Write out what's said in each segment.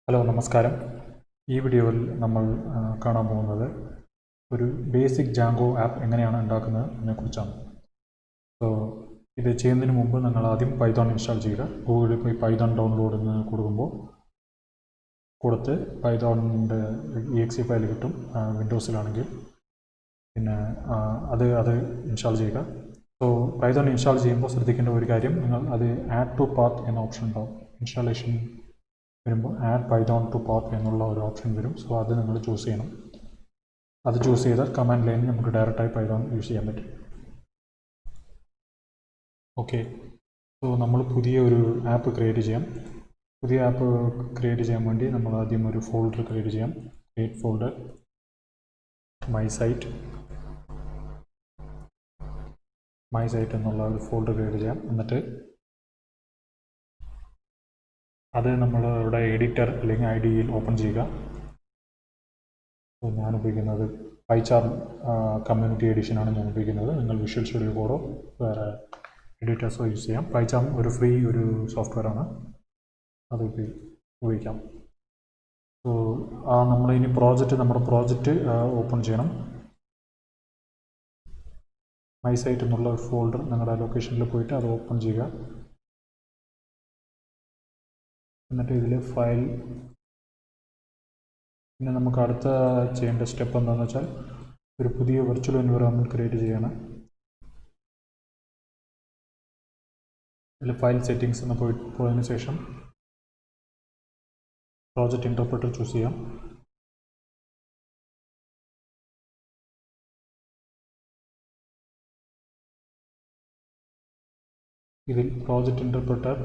Hello നമസ്കാരം. ഈ വീഡിയോയിൽ നമ്മൾ കാണാൻ പോകുന്നത് ഒരു ബേസിക് ജാങ്കോ ആപ്പ് എങ്ങനെയാണ് ഉണ്ടാക്കുന്നത് എന്നതിനെക്കുറിച്ചാണ്. സോ ഇത് ചെയ്യുന്നതിന് മുമ്പ് നിങ്ങൾ ആദ്യം പൈത്തോൺ ഇൻസ്റ്റാൾ ചെയ്യുക. ഗൂഗിളിൽ പോയി പൈത്തോൺ ഡൗൺലോഡ് എന്ന് കൊടുത്ത് പൈത്തോണിൻ്റെ exe ഫയൽ കിട്ടും വിൻഡോസിലാണെങ്കിൽ. പിന്നെ അത് ഇൻസ്റ്റാൾ ചെയ്യുക. സോ പൈത്തോൺ ഇൻസ്റ്റാൾ ചെയ്യുമ്പോൾ ശ്രദ്ധിക്കേണ്ട ഒരു കാര്യം, നിങ്ങൾ അത് ആഡ് ടു പാത്ത് എന്ന ഓപ്ഷൻ ഉണ്ടാവും. ഇൻസ്റ്റാളേഷൻ വരുമ്പോൾ ആഡ് പൈത്തോൺ ടു പാത്ത് എന്നുള്ള ഒരു ഓപ്ഷൻ വരും. സോ അത് നിങ്ങൾ ചൂസ് ചെയ്യണം. അത് ചൂസ് ചെയ്താൽ കമാൻഡ് ലൈനിൽ നമുക്ക് ഡയറക്റ്റായി പൈത്തോൺ യൂസ് ചെയ്യാൻ പറ്റും. ഓക്കെ, സോ നമ്മൾ പുതിയ ഒരു ആപ്പ് ക്രിയേറ്റ് ചെയ്യാം. പുതിയ ആപ്പ് ക്രിയേറ്റ് ചെയ്യാൻ വേണ്ടി നമ്മൾ ആദ്യം ഒരു ഫോൾഡർ ക്രിയേറ്റ് ചെയ്യാം. ക്രിയേറ്റ് ഫോൾഡർ, മൈ സൈറ്റ് എന്നുള്ള ഒരു ഫോൾഡർ ക്രിയേറ്റ് ചെയ്യാം. എന്നിട്ട് അത് നമ്മളുടെ എഡിറ്റർ അല്ലെങ്കിൽ IDEയിൽ ഓപ്പൺ ചെയ്യുക. ഞാൻ ഉപയോഗിക്കുന്നത് പൈചാം കമ്മ്യൂണിറ്റി എഡിഷനാണ് ഞാൻ ഉപയോഗിക്കുന്നത്. നിങ്ങൾ വിഷ്വൽ സ്റ്റുഡിയോ കോഡോ വേറെ എഡിറ്റേഴ്സോ യൂസ് ചെയ്യാം. പൈചാം ഒരു ഫ്രീ ഒരു സോഫ്റ്റ്വെയറാണ്, അത് ഉപയോഗിക്കാം. സോ നമ്മളിനി നമ്മുടെ പ്രോജക്റ്റ് ഓപ്പൺ ചെയ്യണം. മൈ സൈറ്റ് എന്നുള്ള ഒരു ഫോൾഡർ നിങ്ങളുടെ ലൊക്കേഷനിൽ പോയിട്ട് അത് ഓപ്പൺ ചെയ്യുക. എന്നിട്ട് ഇതിൽ ഫയൽ, പിന്നെ നമുക്ക് അടുത്ത ചെയ്യേണ്ട സ്റ്റെപ്പ് എന്താണെന്ന് വെച്ചാൽ ഒരു പുതിയ വെർച്വൽ എൻവയോൺമെൻറ്റ് ക്രിയേറ്റ് ചെയ്യണം. ഇതിൽ ഫയൽ സെറ്റിങ്സ് എന്ന് പോയതിനു ശേഷം പ്രോജക്റ്റ് ഇൻ്റർപ്രെറ്റർ ചൂസ് ചെയ്യാം. ഇതിൽ പ്രോജക്റ്റ് ഇൻ്റർപ്രെറ്റർ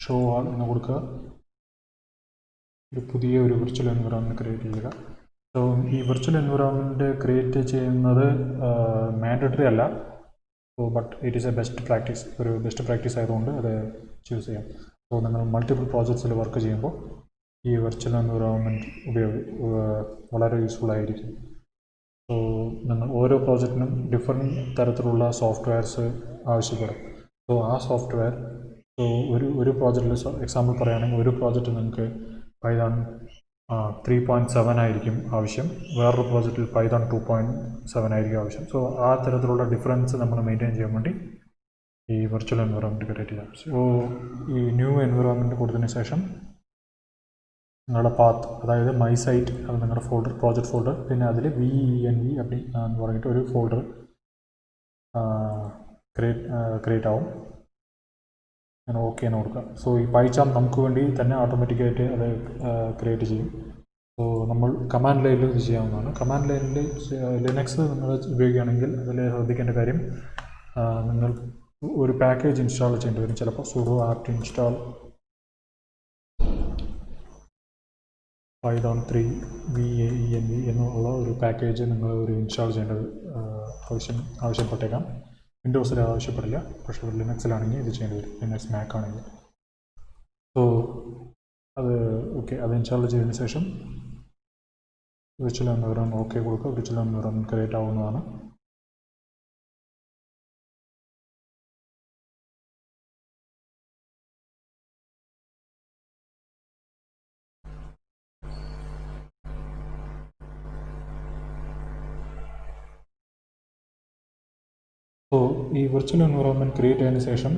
ഷോ ആൾ എന്ന് കൊടുക്കുക. ഒരു പുതിയ ഒരു വെർച്വൽ എൻവയോൺമെൻറ്റ് ക്രിയേറ്റ് ചെയ്യുക. സോ ഈ വെർച്വൽ എൻവയോൺമെൻറ്റ് ക്രിയേറ്റ് ചെയ്യുന്നത് മാൻഡറ്ററി അല്ല. So but it is A best practice ആയതുകൊണ്ട് അത് ചൂസ് ചെയ്യാം. സോ നിങ്ങൾ മൾട്ടിപ്പിൾ പ്രോജക്ട്സിൽ വർക്ക് ചെയ്യുമ്പോൾ ഈ വെർച്വൽ എൻവയോൺമെൻറ്റ് വളരെ യൂസ്ഫുൾ ആയിരിക്കും. സോ നിങ്ങൾ ഓരോ പ്രോജക്റ്റിനും ഡിഫറെൻറ്റ് തരത്തിലുള്ള സോഫ്റ്റ്വെയർസ് ആവശ്യപ്പെടും. സോ ആ സോഫ്റ്റ്വെയർ, സോ ഒരു പ്രോജക്റ്റിൽ എക്സാമ്പിൾ പറയുകയാണെങ്കിൽ ഒരു പ്രോജക്റ്റ് നിങ്ങൾക്ക് പൈത്തോൺ 3.7 ആയിരിക്കും ആവശ്യം, വേറൊരു പ്രോജക്റ്റിൽ പൈത്തോൺ 2.7 ആയിരിക്കും ആവശ്യം. സോ ആ തരത്തിലുള്ള ഡിഫറൻസ് നമ്മൾ മെയിൻറ്റെയിൻ ചെയ്യാൻ വേണ്ടി ഈ വെർച്വൽ എൻവയോൺമെൻറ്റ് ക്രിയേറ്റ് ചെയ്യാം. സോ ഈ ന്യൂ എൻവയോൺമെൻറ്റ് കൊടുത്തതിന് ശേഷം നിങ്ങളുടെ പാത്ത്, അതായത് മൈ സൈറ്റ്, അത് നിങ്ങളുടെ ഫോൾഡർ, പ്രോജക്റ്റ് ഫോൾഡർ, പിന്നെ അതിൽ VENV എന്ന് പറഞ്ഞിട്ട് ഒരു ഫോൾഡർ ക്രിയേറ്റ് ആവും. ഞാൻ ഓക്കെ എന്ന് കൊടുക്കാം. സോ ഈ പൈചാം നമുക്ക് വേണ്ടി തന്നെ ഓട്ടോമാറ്റിക്കായിട്ട് അത് ക്രിയേറ്റ് ചെയ്യും. സോ നമ്മൾ കമാൻഡ് ലൈനിൽ ഇത് ചെയ്യാവുന്നതാണ്. കമാൻഡ് ലൈനിൽ ലിനക്സ് നിങ്ങൾ ഉപയോഗിക്കുകയാണെങ്കിൽ അതിൽ ശ്രദ്ധിക്കേണ്ട കാര്യം, നിങ്ങൾ ഒരു പാക്കേജ് ഇൻസ്റ്റാൾ ചെയ്യേണ്ടി വരും. ചിലപ്പോൾ sudo apt install python 3 VENV എന്നുള്ള ഒരു പാക്കേജ് നിങ്ങൾ ഇൻസ്റ്റാൾ ചെയ്യേണ്ടത് ആവശ്യപ്പെട്ടേക്കാം. വിൻഡോസിൽ ആവശ്യപ്പെടില്ല, പക്ഷേ ലിനക്സിലാണെങ്കിൽ ഇത് ചെയ്യേണ്ടി വരും, ലിനക്സ് മാക് ആണെങ്കിൽ. സോ അത് ഇൻസ്റ്റാൾ ചെയ്തതിന് ശേഷം വിർച്വൽ എൻവയോൺമെൻറ്റ് ഓക്കെ കൊടുക്കുക. വിർച്വൽ എൻവയോൺമെൻറ്റ് ക്രിയേറ്റ് ആവുന്നതാണ്. സോ ഈ വെർച്വൽ എൻവയോൺമെൻറ്റ് ക്രിയേറ്റ് ചെയ്തതിന് ശേഷം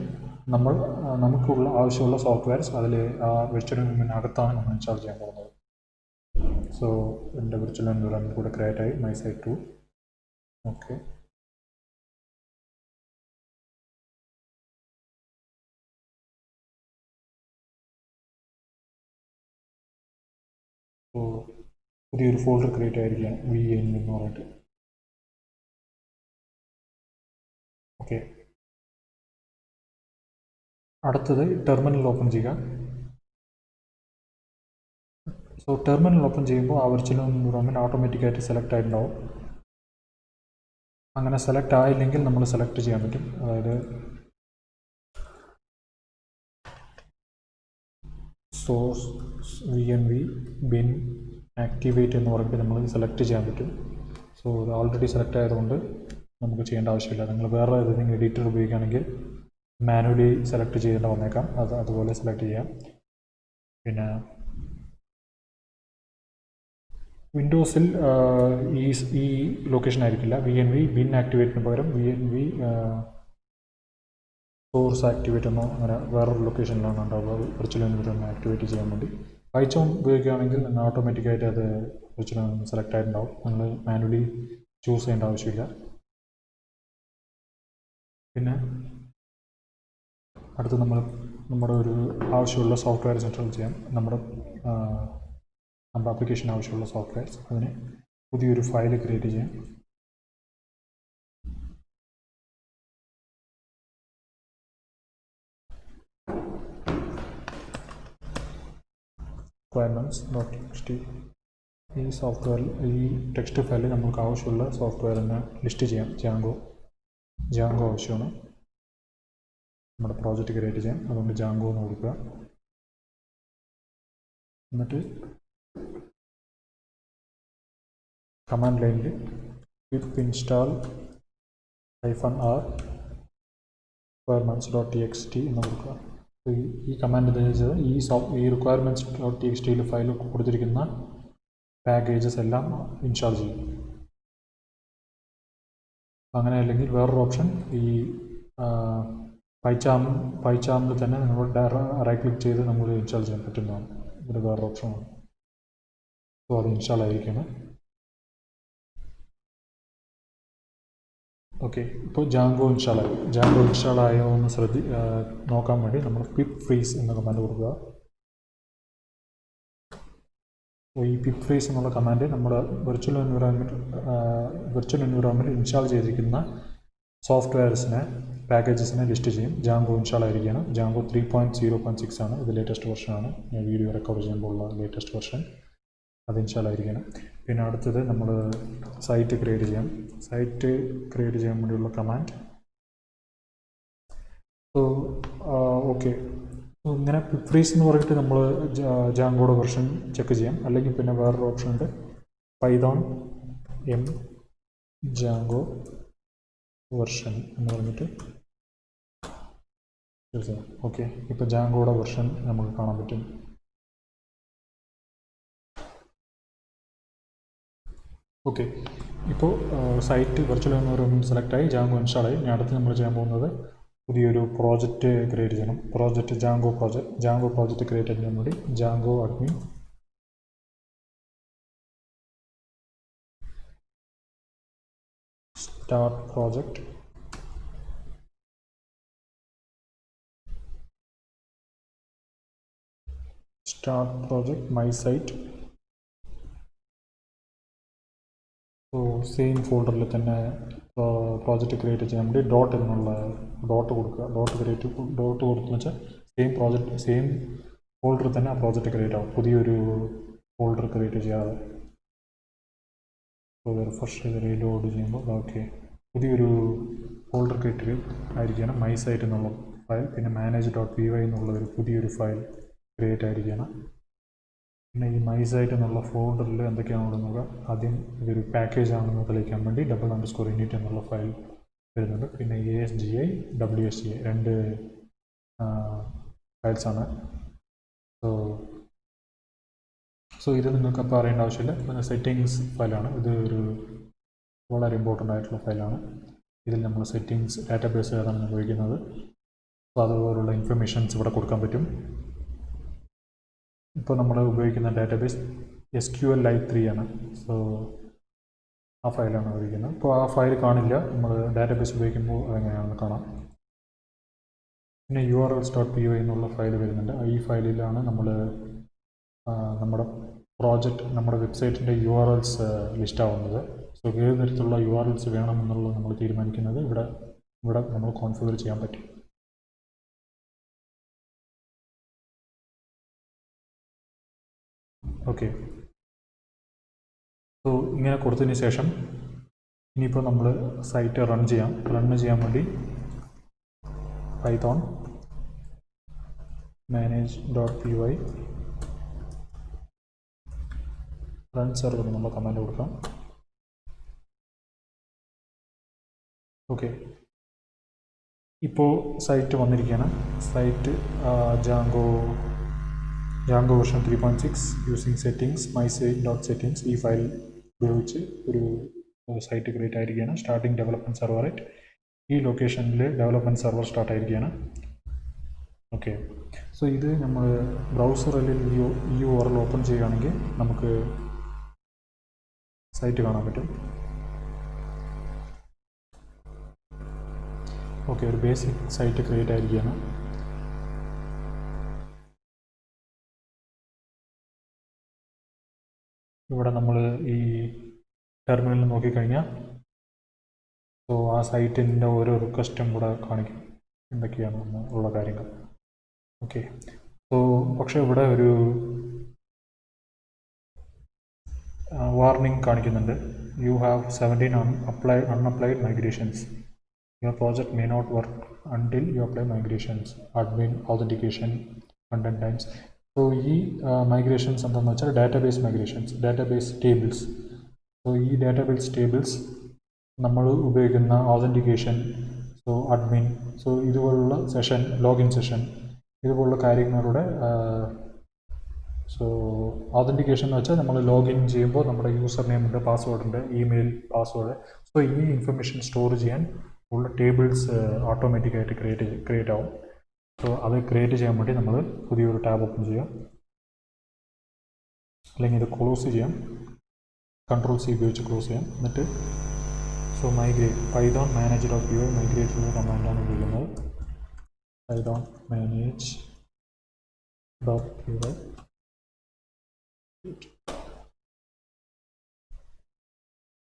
നമുക്കുള്ള ആവശ്യമുള്ള സോഫ്റ്റ്വെയർസ് അതിൽ ആ വെർച്വൽ എൻവയോൺമെൻറ്റ് അകത്താണ് നമ്മൾ ഇൻസ്റ്റാൾ ചെയ്യാൻ പോകുന്നത്. സോ എൻ്റെ വെർച്വൽ എൻവയോൺമെൻറ്റ് കൂടെ ക്രിയേറ്റ് ആയി, മൈ സൈറ്റ് 2. ഓക്കെ, സോ പുതിയൊരു ഫോൾഡർ ക്രിയേറ്റ് ആയിരിക്കാം, VENV എന്ന് പറഞ്ഞിട്ട്. ഓക്കെ, അടുത്തത് ടെർമിനൽ ഓപ്പൺ ചെയ്യുക. സോ ടെർമിനൽ ഓപ്പൺ ചെയ്യുമ്പോൾ ആ വെർച്വൽ എൻവയോൺമെൻറ്റ് ഓട്ടോമാറ്റിക്കായിട്ട് സെലക്ട് ആയിട്ടുണ്ടാവും. അങ്ങനെ സെലക്ട് ആയില്ലെങ്കിൽ നമ്മൾ സെലക്ട് ചെയ്യാൻ പറ്റും. അതായത് സോഴ്സ് VENV bin activate എന്ന് പറഞ്ഞിട്ട് നമ്മൾ സെലക്ട് ചെയ്യാൻ പറ്റും. സോ ഇത് ഓൾറെഡി സെലക്ട് ആയതുകൊണ്ട് നമുക്ക് ചെയ്യേണ്ട ആവശ്യമില്ല. നിങ്ങൾ വേറെ ഏതെങ്കിലും എഡിറ്റർ ഉപയോഗിക്കുകയാണെങ്കിൽ മാനുവലി സെലക്ട് ചെയ്യേണ്ട വന്നേക്കാം, അതുപോലെ സെലക്ട് ചെയ്യാം. പിന്നെ വിൻഡോസിൽ ഈ ലൊക്കേഷൻ ആയിരിക്കില്ല. VNV ബിൻ ആക്ടിവേറ്റിന് പകരം VNV സോഴ്സ് ആക്ടിവേറ്റ് എന്നോ അങ്ങനെ വേറൊരു ലൊക്കേഷനിലാണ് ഉണ്ടാവുക വിർച്വൽ എൻവയറോൺമെൻറ്റ് ആക്ടിവേറ്റ് ചെയ്യാൻ വേണ്ടി. പൈത്തോൺ ഉപയോഗിക്കുകയാണെങ്കിൽ നിങ്ങൾ ഓട്ടോമാറ്റിക്കായിട്ട് അത് വിർച്വൽ എൻവയറോൺമെൻറ്റ് സെലക്ട് ആയിട്ടുണ്ടാവും. നിങ്ങൾ മാനുവലി ചൂസ് ചെയ്യേണ്ട ആവശ്യമില്ല. പിന്നെ അടുത്ത് നമ്മുടെ ഒരു ആവശ്യമുള്ള സോഫ്റ്റ്വെയർ ഇൻസ്റ്റാൾ ചെയ്യാം. നമ്മുടെ ആപ്ലിക്കേഷൻ ആവശ്യമുള്ള സോഫ്റ്റ്വെയർസ്, അതിന് പുതിയൊരു ഫയൽ ക്രിയേറ്റ് ചെയ്യാം. requirements.txt. ഈ സോഫ്റ്റ്വെയറിൽ ഈ ടെക്സ്റ്റ് ഫയലിൽ നമുക്ക് ആവശ്യമുള്ള സോഫ്റ്റ്വെയറിനെ ലിസ്റ്റ് ചെയ്യാം. ജാങ്കോ ആവശ്യമാണ്. നമ്മുടെ പ്രോജക്റ്റ് ക്രിയേറ്റ് ചെയ്യാം. അതുകൊണ്ട് ജാങ്കോ എന്ന് കൊടുക്കുക. എന്നിട്ട് കമാൻഡ് ലൈനിൽ pip install -r requirements.txt എന്ന് കൊടുക്കുക. ഈ കമാൻഡ് ഉപയോഗിച്ചത് ഈ requirements.txt ഫയൽ കൊടുത്തിരിക്കുന്ന പാക്കേജസ് എല്ലാം ഇൻസ്റ്റാൾ ചെയ്യും. അങ്ങനെ അല്ലെങ്കിൽ വേറൊരു ഓപ്ഷൻ, ഈ പൈചാമിൽ തന്നെ നിങ്ങൾ റൈറ്റ് ക്ലിക്ക് ചെയ്ത് നമ്മൾ ഇൻസ്റ്റാൾ ചെയ്യാൻ പറ്റുന്നതാണ്. ഇതിന് വേറൊരു ഓപ്ഷനാണ്. സോ അത് ഇൻസ്റ്റാൾ ആയിരിക്കണം. ഓക്കെ, ഇപ്പോൾ ജാങ്കോ ഇൻസ്റ്റാൾ ആയോ എന്ന് നോക്കാൻ വേണ്ടി നമ്മൾ pip freeze എന്ന കമാൻഡ് കൊടുക്കുക. ഈ pip freeze എന്നുള്ള കമാൻഡ് നമ്മുടെ വിർച്വൽ എൻവയറോൺമെൻറ്റ് ഇൻസ്റ്റാൾ ചെയ്തിരിക്കുന്ന സോഫ്റ്റ്വെയർസിനെ പാക്കേജസിനെ ലിസ്റ്റ് ചെയ്യും. ജാങ്കോ ഇൻസ്റ്റാൾ ആയിരിക്കണം. ജാങ്കോ 3.0.6 ആണ്. ഇത് ലേറ്റസ്റ്റ് വെർഷനാണ്. ഞാൻ വീഡിയോ റെക്കോർഡ് ചെയ്യുമ്പോൾ ഉള്ള ലേറ്റസ്റ്റ് വെർഷൻ. അത് ഇൻസ്റ്റാൾ ആയിരിക്കണം. പിന്നെ അടുത്തത് നമ്മൾ സൈറ്റ് ക്രിയേറ്റ് ചെയ്യാം. സൈറ്റ് ക്രിയേറ്റ് ചെയ്യാൻ വേണ്ടിയുള്ള കമാൻഡ്. സോ ഓക്കെ, ഇങ്ങനെ pip freeze എന്ന് പറഞ്ഞിട്ട് നമ്മൾ ജാങ്കോയുടെ വെർഷൻ ചെക്ക് ചെയ്യാം. അല്ലെങ്കിൽ പിന്നെ വേറൊരു ഓപ്ഷൻ ഉണ്ട്, പൈതോൺ m ജാങ്കോ വെർഷൻ എന്ന് പറഞ്ഞിട്ട്. ഓക്കെ, ഇപ്പോൾ ജാങ്കോയുടെ വെർഷൻ നമുക്ക് കാണാൻ പറ്റും. ഓക്കെ, ഇപ്പോൾ സൈറ്റ് വിർച്വൽ എൻവയറോൺമെൻറ്റ് സെലക്ട് ആയി, ജാങ്കോ ഇൻസ്റ്റാൾ ആയി. ഞാൻ അടുത്ത് നമ്മൾ ചെയ്യാൻ പോകുന്നത് പുതിയൊരു പ്രോജക്റ്റ് ക്രിയേറ്റ് ചെയ്യണം. ജാങ്കോ പ്രോജക്റ്റ് ക്രിയേറ്റ് ചെയ്യാൻ വേണ്ടി Django admin start project. My site. So same ഫോൾഡറിൽ തന്നെ പ്രോജക്റ്റ് ക്രിയേറ്റ് ചെയ്യാൻ വേണ്ടി ഡോട്ട് കൊടുക്കുക. ഡോട്ട് കൊടുത്തെന്ന് വെച്ചാൽ സെയിം ഫോൾഡറിൽ തന്നെ ആ പ്രോജക്റ്റ് ക്രിയേറ്റ് ആവും. പുതിയൊരു ഫോൾഡർ ക്രിയേറ്റ് ചെയ്യാതെ. ഫസ്റ്റ് റീലോഡ് ചെയ്യുമ്പോൾ ഓക്കെ, പുതിയൊരു ഫോൾഡർ ക്രിയേറ്റ് ആയിരിക്കണം. മൈ സൈറ്റ് എന്നുള്ള ഫയൽ, പിന്നെ manage.py എന്നുള്ള ഒരു പുതിയൊരു ഫയൽ ക്രിയേറ്റ് ആയിരിക്കണം. പിന്നെ ഈ മൈ സൈറ്റ് എന്നുള്ള ഫോൾഡറിൽ എന്തൊക്കെയാണെന്ന് നോക്കുക. ആദ്യം ഇതൊരു പാക്കേജ് ആണെന്ന് തെളിയിക്കാൻ വേണ്ടി _init എന്നുള്ള ഫയൽ വരുന്നുണ്ട്. പിന്നെ ASGI WSGI 2 ഫയൽസാണ്. സോ ഇത് നിങ്ങൾക്ക് അപ്പോൾ അറിയേണ്ട ആവശ്യമില്ല. പിന്നെ സെറ്റിങ്സ് ഫയലാണ്. ഇത് ഒരു വളരെ ഇമ്പോർട്ടൻ്റ് ആയിട്ടുള്ള ഫയലാണ്. ഇതിൽ നമ്മൾ സെറ്റിങ്സ്, ഡാറ്റാബേസ് ഏതാണ് ഉപയോഗിക്കുന്നത്, അപ്പോൾ അതുപോലുള്ള ഇൻഫർമേഷൻസ് ഇവിടെ കൊടുക്കാൻ പറ്റും. ഇപ്പോൾ നമ്മൾ ഉപയോഗിക്കുന്ന ഡാറ്റാബേസ് SQLite 3 ആണ്. സോ ആ ഫയലാണ് ഉപയോഗിക്കുന്നത്. ഇപ്പോൾ ആ ഫയൽ കാണില്ല, നമ്മൾ ഡാറ്റാബേസ് ഉപയോഗിക്കുമ്പോൾ അതെങ്ങനെയാണെന്ന് കാണാം. പിന്നെ urls.py എന്നുള്ള ഫയൽ വരുന്നുണ്ട്. ഈ ഫയലിലാണ് നമ്മൾ നമ്മുടെ വെബ്സൈറ്റിൻ്റെ URLs ലിസ്റ്റ് ആവുന്നത്. സോ ഏത് തരത്തിലുള്ള URLs വേണമെന്നുള്ളത് നമ്മൾ തീരുമാനിക്കുന്നത് ഇവിടെ നമ്മൾ കോൺഫിഗർ ചെയ്യാൻ പറ്റും. ഓക്കെ, സോ ഇങ്ങനെ കൊടുത്തതിന് ശേഷം ഇനിയിപ്പോൾ നമ്മൾ സൈറ്റ് റൺ ചെയ്യാൻ വേണ്ടി പൈത്തോൺ manage.py റൺ സെർവർ നമ്മൾ കമാൻഡ് കൊടുക്കാം. ഓക്കെ, ഇപ്പോൾ സൈറ്റ് വന്നിരിക്കുകയാണ്. Site Django Django version 3.6 using settings mysite.settings ഈ ഫയൽ ഉപയോഗിച്ച് ഒരു സൈറ്റ് ക്രിയേറ്റ് ആയിരിക്കുകയാണ്. സ്റ്റാർട്ടിംഗ് ഡെവലപ്മെൻറ്റ് സെർവർ ആയിട്ട് ഈ ലൊക്കേഷനിൽ ഡെവലപ്മെൻറ്റ് സെർവർ സ്റ്റാർട്ട് ആയിരിക്കുകയാണ്. ഓക്കെ, സോ ഇത് നമ്മൾ ബ്രൗസറിൽ ഈ URL ഓപ്പൺ ചെയ്യുകയാണെങ്കിൽ നമുക്ക് സൈറ്റ് കാണാൻ പറ്റും. ഓക്കെ, ഒരു ബേസിക് സൈറ്റ് ക്രിയേറ്റ് ആയിരിക്കുകയാണ്. ഇവിടെ നമ്മൾ ഈ ടെർമിനലിൽ നോക്കിക്കഴിഞ്ഞാൽ സോ ആ സൈറ്റിൻ്റെ ഓരോ റിക്വസ്റ്റും കൂടെ കാണിക്കും എന്തൊക്കെയാണ് ഉള്ള കാര്യങ്ങൾ. ഓക്കെ, സോ പക്ഷേ ഇവിടെ ഒരു വാർണിംഗ് കാണിക്കുന്നുണ്ട്. You have 17 unapplied migrations. Your project may not work until you apply migrations, admin, authentication, content types. So ഈ മൈഗ്രേഷൻസ് എന്താണെന്ന് വെച്ചാൽ database migrations, database tables. So ഈ ഡാറ്റാബേസ് ടേബിൾസ് നമ്മൾ ഉപയോഗിക്കുന്ന ഓതൻറ്റിക്കേഷൻ, സോ അഡ്മിൻ, സോ ഇതുപോലുള്ള session, login session, ഇതുപോലുള്ള കാര്യങ്ങളുടെ so authentication എന്ന് വെച്ചാൽ നമ്മൾ ലോഗിൻ ചെയ്യുമ്പോൾ നമ്മുടെ യൂസർ നെയിം ഉണ്ട്, പാസ്വേഡ് ഉണ്ട്, ഇമെയിൽ, പാസ്വേഡ്. സോ ഈ ഇൻഫർമേഷൻ സ്റ്റോർ ചെയ്യാൻ ഉള്ള ടേബിൾസ് ഓട്ടോമാറ്റിക്കായിട്ട് ക്രിയേറ്റ് ആവും. സോ അത് ക്രിയേറ്റ് ചെയ്യാൻ വേണ്ടി നമ്മൾ പുതിയൊരു ടാബ് ഓപ്പൺ ചെയ്യാം, അല്ലെങ്കിൽ ഇത് ക്ലോസ് ചെയ്യാം. Ctrl+C ഉപയോഗിച്ച് ക്ലോസ് ചെയ്യാം. എന്നിട്ട് സോ മൈഗ്രേറ്റ് പൈതോൺ മാനേജർ.py മൈഗ്രേറ്റ് എന്ന കമാൻഡാണ് ഉപയോഗിക്കുന്നത്. പൈതോൺ manage.py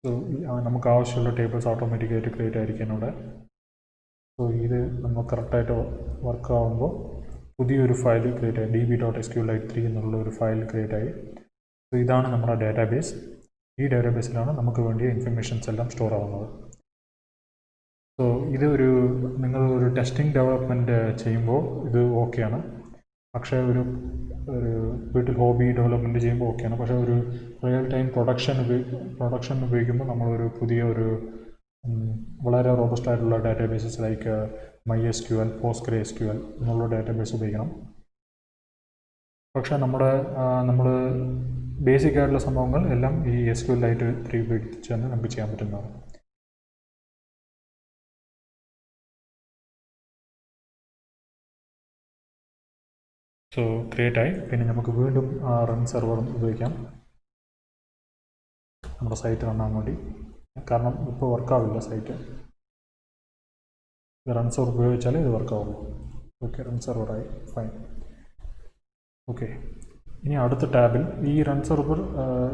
സോ നമുക്ക് ആവശ്യമുള്ള ടേബിൾസ് ഓട്ടോമാറ്റിക്കായിട്ട് ക്രിയേറ്റ് ആയിരിക്കും ഇവിടെ. സോ ഇത് നമ്മൾ കറക്റ്റായിട്ട് വർക്ക് ആകുമ്പോൾ പുതിയൊരു ഫയൽ ക്രിയേറ്റ് ആയി, db.sqlite3 എന്നുള്ള ഒരു ഫയൽ ക്രിയേറ്റ് ആയി. സോ ഇതാണ് നമ്മുടെ ഡാറ്റാബേസ്. ഈ ഡാറ്റാബേസിലാണ് നമുക്ക് വേണ്ടിയ ഇൻഫർമേഷൻസ് എല്ലാം സ്റ്റോർ ആവുന്നത്. സോ ഇത് നിങ്ങൾ ഒരു ടെസ്റ്റിംഗ് ഡെവലപ്മെൻറ്റ് ചെയ്യുമ്പോൾ ഇത് ഓക്കെയാണ്. പക്ഷേ ഒരു വീട്ടിൽ ഹോബി ഡെവലപ്മെൻറ്റ് ചെയ്യുമ്പോൾ ഓക്കെയാണ്. പക്ഷേ ഒരു റിയൽ ടൈം പ്രൊഡക്ഷൻ ഉപയോഗിക്കുമ്പോൾ നമ്മളൊരു പുതിയ വളരെ റോബസ്റ്റ് ആയിട്ടുള്ള ഡാറ്റാബേസസ് ലൈക്ക് MySQL, PostgreSQL എന്നുള്ള ഡാറ്റാബേസ് ഉപയോഗിക്കണം. പക്ഷേ നമ്മൾ ബേസിക് ആയിട്ടുള്ള സംഭവങ്ങൾ എല്ലാം ഈ SQLite 3 ഉപയോഗിച്ച് തന്നെ നമുക്ക് ചെയ്യാൻ പറ്റുന്നതാണ്. സോ ക്രിയേറ്റ് ആയി. പിന്നെ നമുക്ക് വീണ്ടും റൺ സെർവർ ഉപയോഗിക്കാം നമ്മുടെ സൈറ്റ് റൺ ആകാൻ വേണ്ടി. കാരണം ഇപ്പോൾ വർക്കാവില്ല സൈറ്റ്. റൺ സെർവർ ഉപയോഗിച്ചാലേ ഇത് വർക്കാവുള്ളൂ. ഓക്കെ, റൺ സെർവറായി, ഫൈൻ. ഓക്കെ, ഇനി അടുത്ത ടാബിൽ ഈ റൺ സെർവർ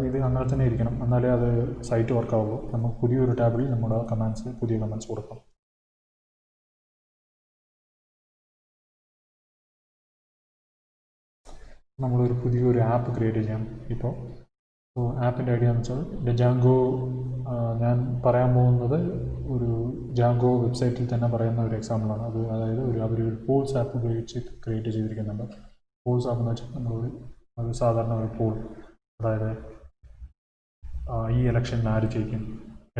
ഇത് അങ്ങനെ തന്നെ ഇരിക്കണം, എന്നാലേ അത് സൈറ്റ് വർക്കാവുള്ളൂ. നമുക്ക് പുതിയൊരു ടാബിൽ നമ്മുടെ പുതിയ കമാൻഡ്സ് കൊടുക്കാം. നമ്മളൊരു പുതിയൊരു ആപ്പ് ക്രിയേറ്റ് ചെയ്യാം ഇപ്പോൾ. സോ ആപ്പിൻ്റെ ഐഡിയ എന്ന് വെച്ചാൽ Django, ഞാൻ പറയാൻ പോകുന്നത് ഒരു Django വെബ്സൈറ്റിൽ തന്നെ പറയുന്ന ഒരു എക്സാമ്പിളാണ്. അതായത് അവരൊരു പോൾസ് ആപ്പ് ഉപയോഗിച്ച് ക്രിയേറ്റ് ചെയ്തിരിക്കുന്നുണ്ട്. പോൾസ് ആപ്പ് എന്ന് വെച്ചാൽ ഒരു സാധാരണ ഒരു പോൾ, അതായത് ഈ ഇലക്ഷനിൽ ആര് ജയിക്കും,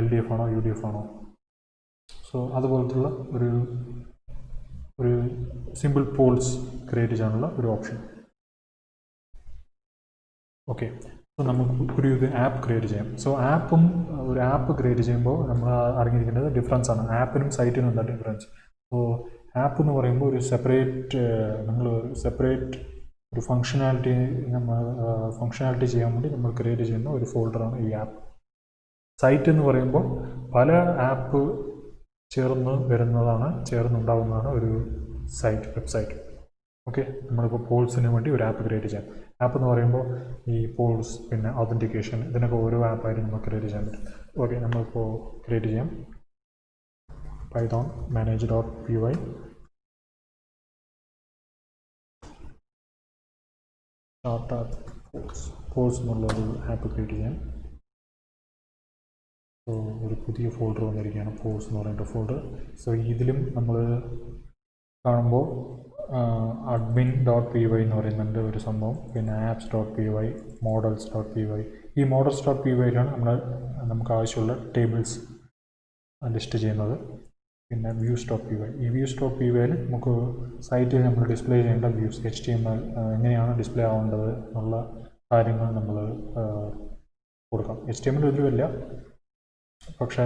LDF ആണോ UDF ആണോ, സോ അതുപോലത്തുള്ള ഒരു സിമ്പിൾ പോൾസ് ക്രിയേറ്റ് ചെയ്യാനുള്ള ഒരു ഓപ്ഷൻ. ഓക്കെ, സോ നമുക്ക് ഒരു ആപ്പ് ക്രിയേറ്റ് ചെയ്യാം. സോ ഒരു ആപ്പ് ക്രിയേറ്റ് ചെയ്യുമ്പോൾ നമ്മൾ അറിഞ്ഞിരിക്കേണ്ടത് ഡിഫറൻസ് ആണ്. ആപ്പിനും സൈറ്റിനും എന്താ ഡിഫറൻസ്? സോ ആപ്പ് എന്ന് പറയുമ്പോൾ ഒരു സെപ്പറേറ്റ് ഒരു ഫങ്ഷനാലിറ്റി ചെയ്യാൻ വേണ്ടി നമ്മൾ ക്രിയേറ്റ് ചെയ്യുന്ന ഒരു ഫോൾഡറാണ് ഈ ആപ്പ്. സൈറ്റ് എന്ന് പറയുമ്പോൾ പല ആപ്പ് ചേർന്നുണ്ടാവുന്നതാണ് ഒരു വെബ്സൈറ്റ്. ഓക്കെ, നമ്മളിപ്പോൾ പോൾസിന് വേണ്ടി ഒരു ആപ്പ് ക്രിയേറ്റ് ചെയ്യാം. ആപ്പ് എന്ന് പറയുമ്പോൾ ഈ പോൾസ്, പിന്നെ ഓതൻറ്റിക്കേഷൻ, ഇതിനൊക്കെ ഓരോ ആപ്പായിട്ട് നമുക്ക് ക്രിയേറ്റ് ചെയ്യാൻ പറ്റും. ഓക്കെ, നമ്മളിപ്പോൾ ക്രിയേറ്റ് ചെയ്യാം. പൈതോൺ manage.py പോൾസ് എന്നുള്ളൊരു ആപ്പ് ക്രിയേറ്റ് ചെയ്യാം. സോ ഒരു പുതിയ ഫോൾഡർ വന്നിരിക്കുകയാണ്, പോൾസ് എന്ന് പറയുന്ന ഫോൾഡർ. സോ ഇതിലും നമ്മൾ കാണുമ്പോൾ admin.py എന്ന് പറയുന്നുണ്ട് ഒരു സംഭവം, പിന്നെ apps.py, models.py. ഈ models.py യിലാണ് നമുക്ക് ആവശ്യമുള്ള ടേബിൾസ് ലിസ്റ്റ് ചെയ്യുന്നത്. പിന്നെ views.py. ഈ views.py യിൽ നമുക്ക് സൈറ്റിൽ നമ്മൾ ഡിസ്പ്ലേ ചെയ്യേണ്ട വ്യൂസ് HTML എങ്ങനെയാണ് ഡിസ്പ്ലേ ആവേണ്ടത് എന്നുള്ള കാര്യങ്ങൾ നമ്മൾ കൊടുക്കാം. HTML വലിയ പക്ഷേ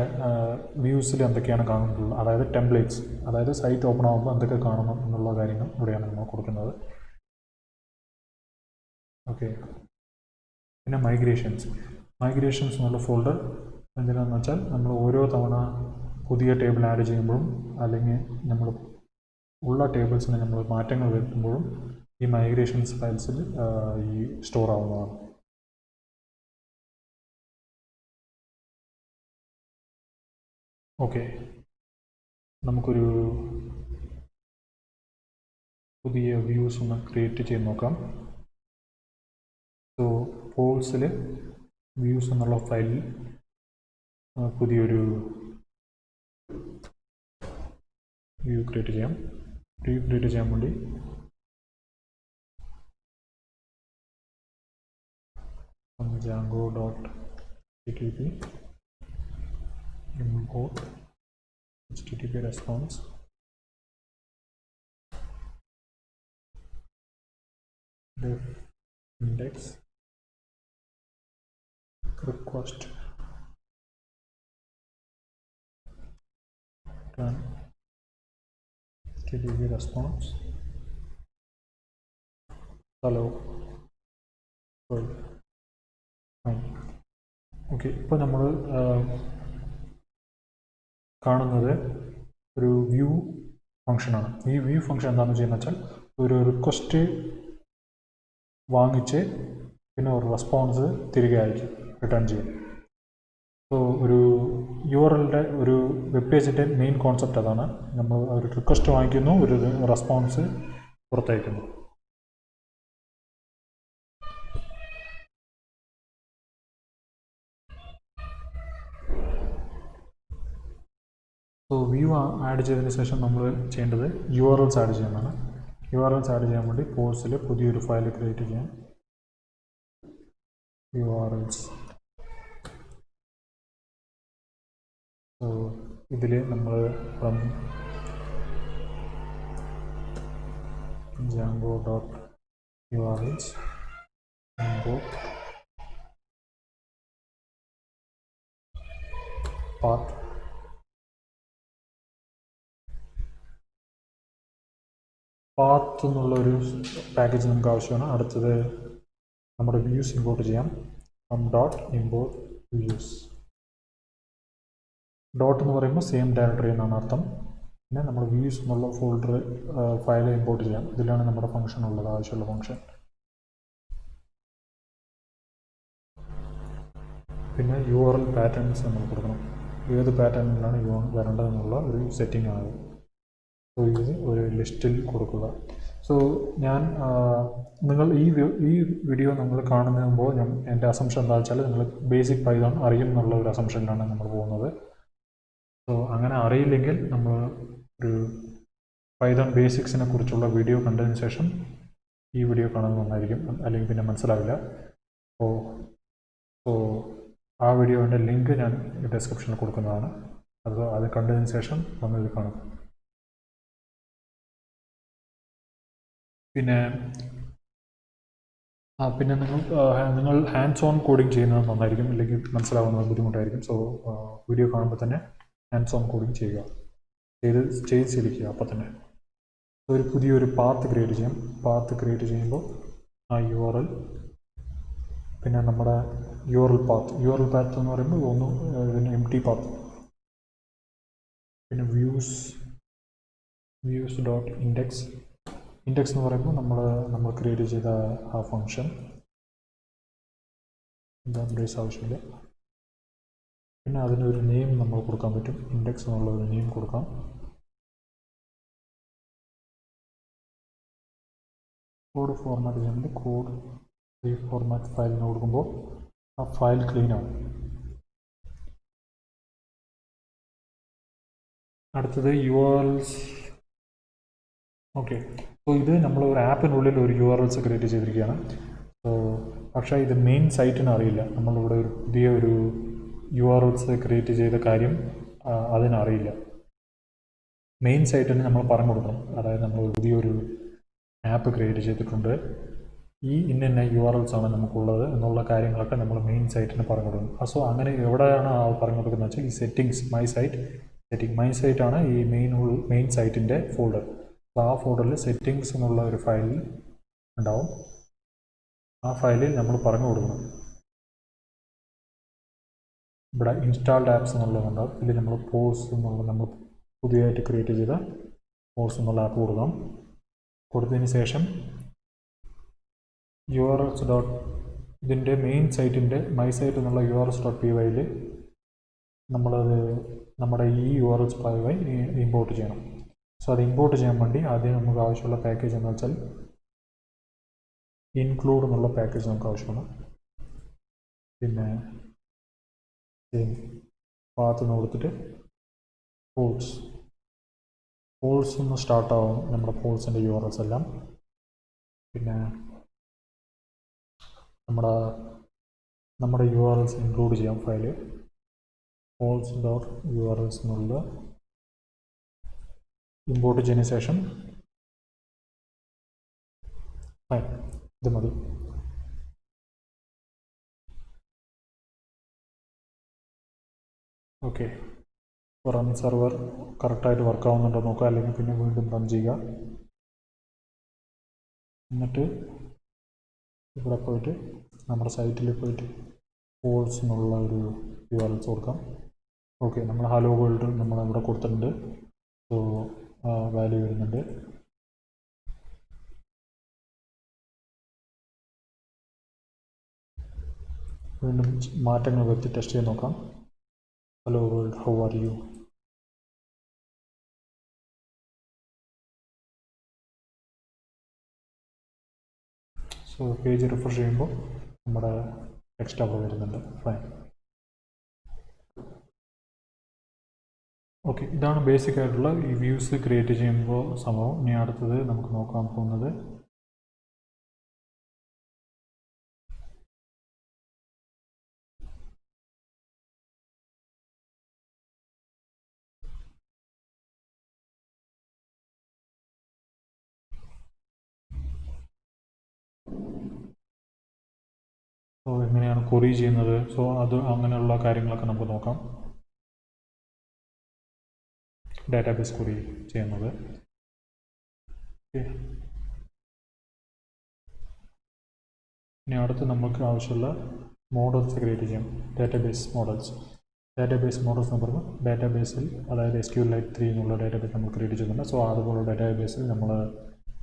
വ്യൂസിൽ എന്തൊക്കെയാണ് കാണുന്നുള്ളത്, അതായത് ടെംപ്ലേറ്റ്സ്, അതായത് സൈറ്റ് ഓപ്പൺ ആകുമ്പോൾ എന്തൊക്കെ കാണണം എന്നുള്ള കാര്യങ്ങൾ ഇവിടെയാണ് നമ്മൾ കൊടുക്കുന്നത്. ഓക്കെ, പിന്നെ മൈഗ്രേഷൻസ് എന്നുള്ള ഫോൾഡർ എന്തിനാണെന്ന് വെച്ചാൽ നമ്മൾ ഓരോ തവണ പുതിയ ടേബിൾ ആഡ് ചെയ്യുമ്പോഴും അല്ലെങ്കിൽ നമ്മൾ ഉള്ള ടേബിൾസിന് നമ്മൾ മാറ്റങ്ങൾ വരുത്തുമ്പോഴും ഈ മൈഗ്രേഷൻസ് ഫയൽസിൽ ഈ സ്റ്റോർ ആവുന്നതാണ്. ഓക്കെ, നമുക്കൊരു പുതിയ വ്യൂസ് ഒന്ന് ക്രിയേറ്റ് ചെയ്ത് നോക്കാം. സോ പോൾസിൽ വ്യൂസ് എന്നുള്ള ഫയലിൽ പുതിയൊരു വ്യൂ ക്രിയേറ്റ് ചെയ്യാൻ വേണ്ടി django.http import http response def index request run http response hello world. Okay, ഇപ്പോൾ നമ്മൾ കാണുന്നത് ഒരു വ്യൂ ഫംഗ്ഷനാണ്. ഈ വ്യൂ ഫംഗ്ഷൻ എന്താണെന്ന് ചെയ്യുന്നത് വെച്ചാൽ ഒരു റിക്വസ്റ്റ് വാങ്ങിച്ച് പിന്നെ ഒരു റെസ്പോൺസ് തിരികെ അയക്കും, റിട്ടേൺ ചെയ്യും. സോ ഒരു URLൻ്റെ ഒരു വെബ് പേജിൻ്റെ മെയിൻ കോൺസെപ്റ്റ് അതാണ്. നമ്മൾ ഒരു റിക്വസ്റ്റ് വാങ്ങിക്കുന്നു, ഒരു റെസ്പോൺസ് പുറത്തയക്കുന്നു. സോ വ്യൂ ആഡ് ചെയ്തതിന് ശേഷം നമ്മൾ ചെയ്യേണ്ടത് URLs ആഡ് ചെയ്യുന്നതാണ്. URLs ആഡ് ചെയ്യാൻ വേണ്ടി പോൾസിൽ പുതിയൊരു ഫയൽ ക്രിയേറ്റ് ചെയ്യാം. URLs. സോ ഇതിൽ നമ്മൾ ഫ്രം django.urls import path എന്നുള്ളൊരു പാക്കേജ് നമുക്ക് ആവശ്യമാണ്. അടുത്തത് നമ്മുടെ വ്യൂസ് ഇമ്പോർട്ട് ചെയ്യാം. import views. ഡോട്ട് എന്ന് പറയുമ്പോൾ സെയിം ഡയറക്ടറി എന്നാണ് അർത്ഥം. പിന്നെ നമ്മൾ വ്യൂസ് എന്നുള്ള ഫോൾഡർ ഫയൽ ഇമ്പോർട്ട് ചെയ്യാം. ഇതിലാണ് നമ്മുടെ ഫംഗ്ഷൻ ഉള്ളത്, ആവശ്യമുള്ള ഫംഗ്ഷൻ. പിന്നെ URL പാറ്റേൺസ് നമ്മൾ കൊടുക്കണം. ഏത് പാറ്റേണിലാണ് വരേണ്ടതെന്നുള്ള ഒരു സെറ്റിംഗ് ആണ്. സോ ഇത് ഒരു ലിസ്റ്റിൽ കൊടുക്കുക. സോ ഞാൻ നിങ്ങൾ ഈ വീഡിയോ നമ്മൾ കാണുമ്പോൾ എൻ്റെ അസംഷൻ എന്താ വെച്ചാൽ നിങ്ങൾ ബേസിക് പൈതോൺ അറിയും എന്നുള്ള ഒരു അസംഷനിലാണ് നമ്മൾ പോകുന്നത്. സോ അങ്ങനെ അറിയില്ലെങ്കിൽ നമ്മൾ ഒരു പൈതോൺ ബേസിക്സിനെ കുറിച്ചുള്ള വീഡിയോ കണ്ടതിന് ശേഷം ഈ വീഡിയോ കാണുന്നത് നന്നായിരിക്കും, അല്ലെങ്കിൽ പിന്നെ മനസ്സിലാവില്ല. സോ ആ വീഡിയോൻ്റെ ലിങ്ക് ഞാൻ ഡിസ്ക്രിപ്ഷനിൽ കൊടുക്കുന്നതാണ്. അത് കണ്ടതിന് ശേഷം വന്നത് കാണും. പിന്നെ നിങ്ങൾ ഹാൻഡ്സ് ഓൺ കോഡിങ് ചെയ്യുന്നത് നന്നായിരിക്കും, അല്ലെങ്കിൽ മനസ്സിലാവുന്നത് ബുദ്ധിമുട്ടായിരിക്കും. സോ വീഡിയോ കാണുമ്പോൾ തന്നെ ഹാൻഡ്സ് ഓൺ കോഡിങ് ചെയ്യുക, ചെയ്ത് ശീലിക്കുക അപ്പോൾ തന്നെ. ഒരു പുതിയൊരു പാത്ത് ക്രിയേറ്റ് ചെയ്യാം. പാത്ത് ക്രിയേറ്റ് ചെയ്യുമ്പോൾ ആ URL, പിന്നെ നമ്മുടെ URL പാത്ത് എന്ന് പറയുമ്പോൾ ഒന്ന് empty പാത്ത്. പിന്നെ views.index എന്ന് പറയുമ്പോൾ നമ്മൾ ക്രിയേറ്റ് ചെയ്ത ആ ഫംഗ്ഷൻ ബേസ് ആവശ്യമില്ല. പിന്നെ അതിനൊരു നെയിം നമ്മൾ കൊടുക്കാൻ പറ്റും. ഇൻഡെക്സ് എന്നുള്ള ഒരു നെയിം കൊടുക്കാം. കോഡ് ഫോർമാറ്റ് ചെയ്യുന്നത് കോഡ് ഫോർമാറ്റ് ഫയലിന് കൊടുക്കുമ്പോൾ ആ ഫയൽ ക്ലീൻ ആവും. അടുത്തത് URLs. ഓക്കെ, സോ ഇത് നമ്മൾ ഒരു ആപ്പിനുള്ളിൽ ഒരു URLs ക്രിയേറ്റ് ചെയ്തിരിക്കുകയാണ്. സോ പക്ഷേ ഇത് മെയിൻ സൈറ്റിന് അറിയില്ല. നമ്മളിവിടെ ഒരു പുതിയ ഒരു URLs ക്രിയേറ്റ് ചെയ്ത കാര്യം അതിനറിയില്ല. മെയിൻ സൈറ്റിന് നമ്മൾ പറഞ്ഞു കൊടുക്കണം. അതായത് നമ്മൾ പുതിയൊരു ആപ്പ് ക്രിയേറ്റ് ചെയ്തിട്ടുണ്ട്, ഈ ഇന്ന URLs ആണ് നമുക്കുള്ളത് എന്നുള്ള കാര്യങ്ങളൊക്കെ നമ്മൾ മെയിൻ സൈറ്റിന് പറഞ്ഞു കൊടുക്കണം. സോ അങ്ങനെ എവിടെയാണ് പറഞ്ഞു കൊടുക്കുന്നത് വെച്ചാൽ ഈ സെറ്റിങ്സ് മൈ സൈറ്റാണ് ഈ മെയിൻ സൈറ്റിൻ്റെ ഫോൾഡർ. അപ്പോൾ ആ ഫോൾഡറിൽ സെറ്റിങ്സ് എന്നുള്ള ഒരു ഫയൽ ഉണ്ടാവും. ആ ഫയലിൽ നമ്മൾ പറഞ്ഞു കൊടുക്കണം. ഇവിടെ ഇൻസ്റ്റാൾഡ് ആപ്സ് എന്നുള്ളതുണ്ടാവും. ഇതിൽ നമ്മൾ പോഴ്സ് എന്നുള്ള നമ്മൾ പുതിയതായിട്ട് ക്രിയേറ്റ് ചെയ്ത പോഴ്സ് എന്നുള്ള ആപ്പ് കൊടുക്കണം. കൊടുത്തതിന് ശേഷം URLs ഇതിൻ്റെ മെയിൻ സൈറ്റിൻ്റെ മൈ സൈറ്റ് എന്നുള്ള URLs.py നമ്മളത് നമ്മുടെ ഈ URLs.py ഇമ്പോർട്ട് ചെയ്യണം. സോ അത് ഇമ്പോർട്ട് ചെയ്യാൻ വേണ്ടി ആദ്യം നമുക്ക് ആവശ്യമുള്ള പാക്കേജ് എന്ന് വെച്ചാൽ ഇൻക്ലൂഡ് എന്നുള്ള പാക്കേജ് നമുക്ക് ആവശ്യമാണ്. പിന്നെ പാത്ത് എന്ന് കൊടുത്തിട്ട് പോൾസ് ഒന്ന് സ്റ്റാർട്ടാവും നമ്മുടെ പോൾസിൻ്റെ URLs എല്ലാം. പിന്നെ നമ്മുടെ URLs ഇൻക്ലൂഡ് ചെയ്യാം ഫയല്. pols.urls എന്നുള്ള ഇമ്പോർട്ട് ചെയ്തതിന് ശേഷം ഇത് മതി. ഓക്കെ, റൺ സെർവർ കറക്റ്റായിട്ട് വർക്ക് ആവുന്നുണ്ടോ നോക്കുക, അല്ലെങ്കിൽ പിന്നെ വീണ്ടും റൺ ചെയ്യുക. എന്നിട്ട് ഇവിടെ പോയിട്ട് നമ്മുടെ സൈറ്റിൽ പോയിട്ട് പോൾസ് എന്നുള്ള ഒരു URLs കൊടുക്കാം. ഓക്കെ, നമ്മൾ ഹലോ വേൾഡ് നമ്മളിവിടെ കൊടുത്തിട്ടുണ്ട്. സോ വാല്യൂ വരുന്നുണ്ട്. വീണ്ടും മാറ്റങ്ങൾ വരുത്തി ടെസ്റ്റ് ചെയ്ത് നോക്കാം. Hello world, how are you? So page refresh ചെയ്യുമ്പോൾ നമ്മുടെ ടെക്സ്റ്റ് അവിടെ വരുന്നുണ്ട്. ഫൈൻ. ഓക്കെ, ഇതാണ് ബേസിക് ആയിട്ടുള്ള ഈ വ്യൂസ് ക്രിയേറ്റ് ചെയ്യുമ്പോൾ സംഭവം. ഇനി അടുത്തത് നമുക്ക് നോക്കാൻ പോകുന്നത് സോ എങ്ങനെയാണ് ക്വറി ചെയ്യുന്നത്. സോ അത് അങ്ങനെയുള്ള കാര്യങ്ങളൊക്കെ നമുക്ക് നോക്കാം. ഡാറ്റാബേസ് ക്വറി ചെയ്യുന്നത്. ഇനി അടുത്ത് നമുക്ക് ആവശ്യമുള്ള മോഡൽസ് ക്രിയേറ്റ് ചെയ്യാം. ഡാറ്റാബേസ് മോഡൽസ് എന്ന് പറയുമ്പോൾ ഡാറ്റാബേസിൽ, അതായത് SQLite 3 എന്നുള്ള ഡാറ്റാബേസ് നമ്മൾ ക്രിയേറ്റ് ചെയ്യുന്നുണ്ട്. സോ അതുപോലുള്ള ഡാറ്റാബേസിൽ നമ്മൾ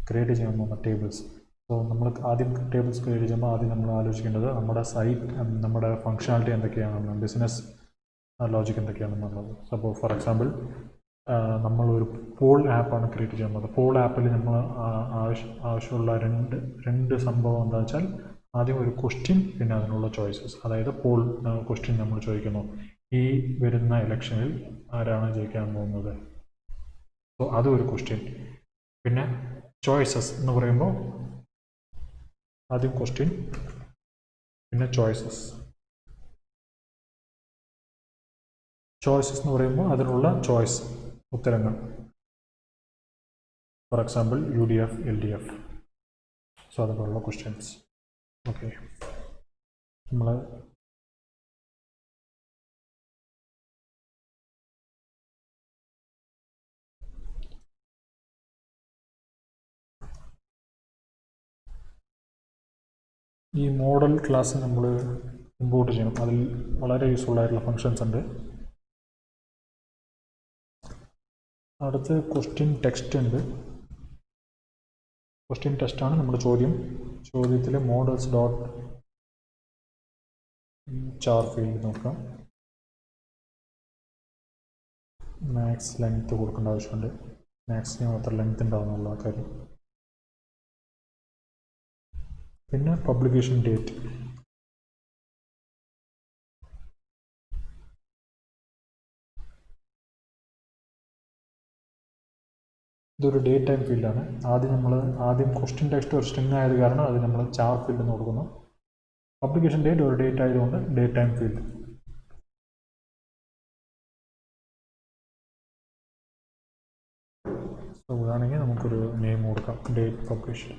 ക്രിയേറ്റ് ചെയ്യാൻ പോകുന്ന ടേബിൾസ്. സോ നമ്മൾ ആദ്യം ടേബിൾസ് ക്രിയേറ്റ് ചെയ്യുമ്പോൾ ആദ്യം നമ്മൾ ആലോചിക്കേണ്ടത് നമ്മുടെ സൈറ്റ്, നമ്മുടെ ഫങ്ഷനാലിറ്റി എന്തൊക്കെയാണെന്ന്, ബിസിനസ് ലോജിക് എന്തൊക്കെയാണെന്നുള്ളത്. സപ്പോൾ ഫോർ എക്സാമ്പിൾ നമ്മളൊരു പോൾ ആപ്പാണ് ക്രിയേറ്റ് ചെയ്യുന്നത്. പോൾ ആപ്പിൽ നമ്മൾ ആവശ്യമുള്ള രണ്ട് സംഭവം എന്താ വെച്ചാൽ, ആദ്യം ഒരു ക്വസ്റ്റ്യൻ, പിന്നെ അതിനുള്ള ചോയ്സസ്. അതായത് പോൾ ക്വസ്റ്റ്യൻ നമ്മൾ ചോദിക്കുന്നു, ഈ വരുന്ന ഇലക്ഷനിൽ ആരാണ് ജയിക്കാൻ പോകുന്നത്. സോ അതൊരു ക്വസ്റ്റ്യൻ. പിന്നെ ചോയ്സസ് എന്ന് പറയുമ്പോൾ ആദ്യം ക്വസ്റ്റ്യൻ, പിന്നെ ചോയ്സസ് എന്ന് പറയുമ്പോൾ അതിനുള്ള ചോയ്സ്, ഉത്തരങ്ങൾ. For example UDF, LDF. So അതുപോലുള്ള ക്വസ്റ്റ്യൻസ്. ഓക്കെ, നമ്മൾ ഈ മോഡൽ ക്ലാസ് നമ്മൾ ഇമ്പോർട്ട് ചെയ്യണം. അതിൽ വളരെ യൂസ്ഫുൾ ആയിട്ടുള്ള ഫങ്ഷൻസ് ഉണ്ട്. അടുത്ത് ക്വസ്റ്റ്യൻ ടെക്സ്റ്റ് ഉണ്ട്. ക്വസ്റ്റ്യൻ ടെക്സ്റ്റാണ് നമ്മുടെ ചോദ്യത്തിൽ models.char ഫീൽഡ് നോക്കാം. മാക്സ് ലെങ്ത് കൊടുക്കേണ്ട ആവശ്യമുണ്ട്. മാക്സിമം എത്ര ലെങ്ത് ഉണ്ടാവുന്നുള്ള കാര്യം. പിന്നെ പബ്ലിക്കേഷൻ ഡേറ്റ്. ഇതൊരു ഡേറ്റ് ടൈം ഫീൽഡാണ്. ആദ്യം ക്വസ്റ്റ്യൻ ടെക്സ്റ്റ് ഒരു സ്ട്രിങ് ആയത് കാരണം അത് നമ്മൾ ചാർ ഫീൽഡ് എന്ന് കൊടുക്കുന്നു. പബ്ലിക്കേഷൻ ഡേറ്റ് ഒരു ഡേറ്റ് ആയതുകൊണ്ട് ഡേറ്റ് ടൈം ഫീൽഡ്. സോ ഇതാണെങ്കിൽ നമുക്കൊരു നെയിം കൊടുക്കാം, ഡേറ്റ് പബ്ലിഷ്ഡ്.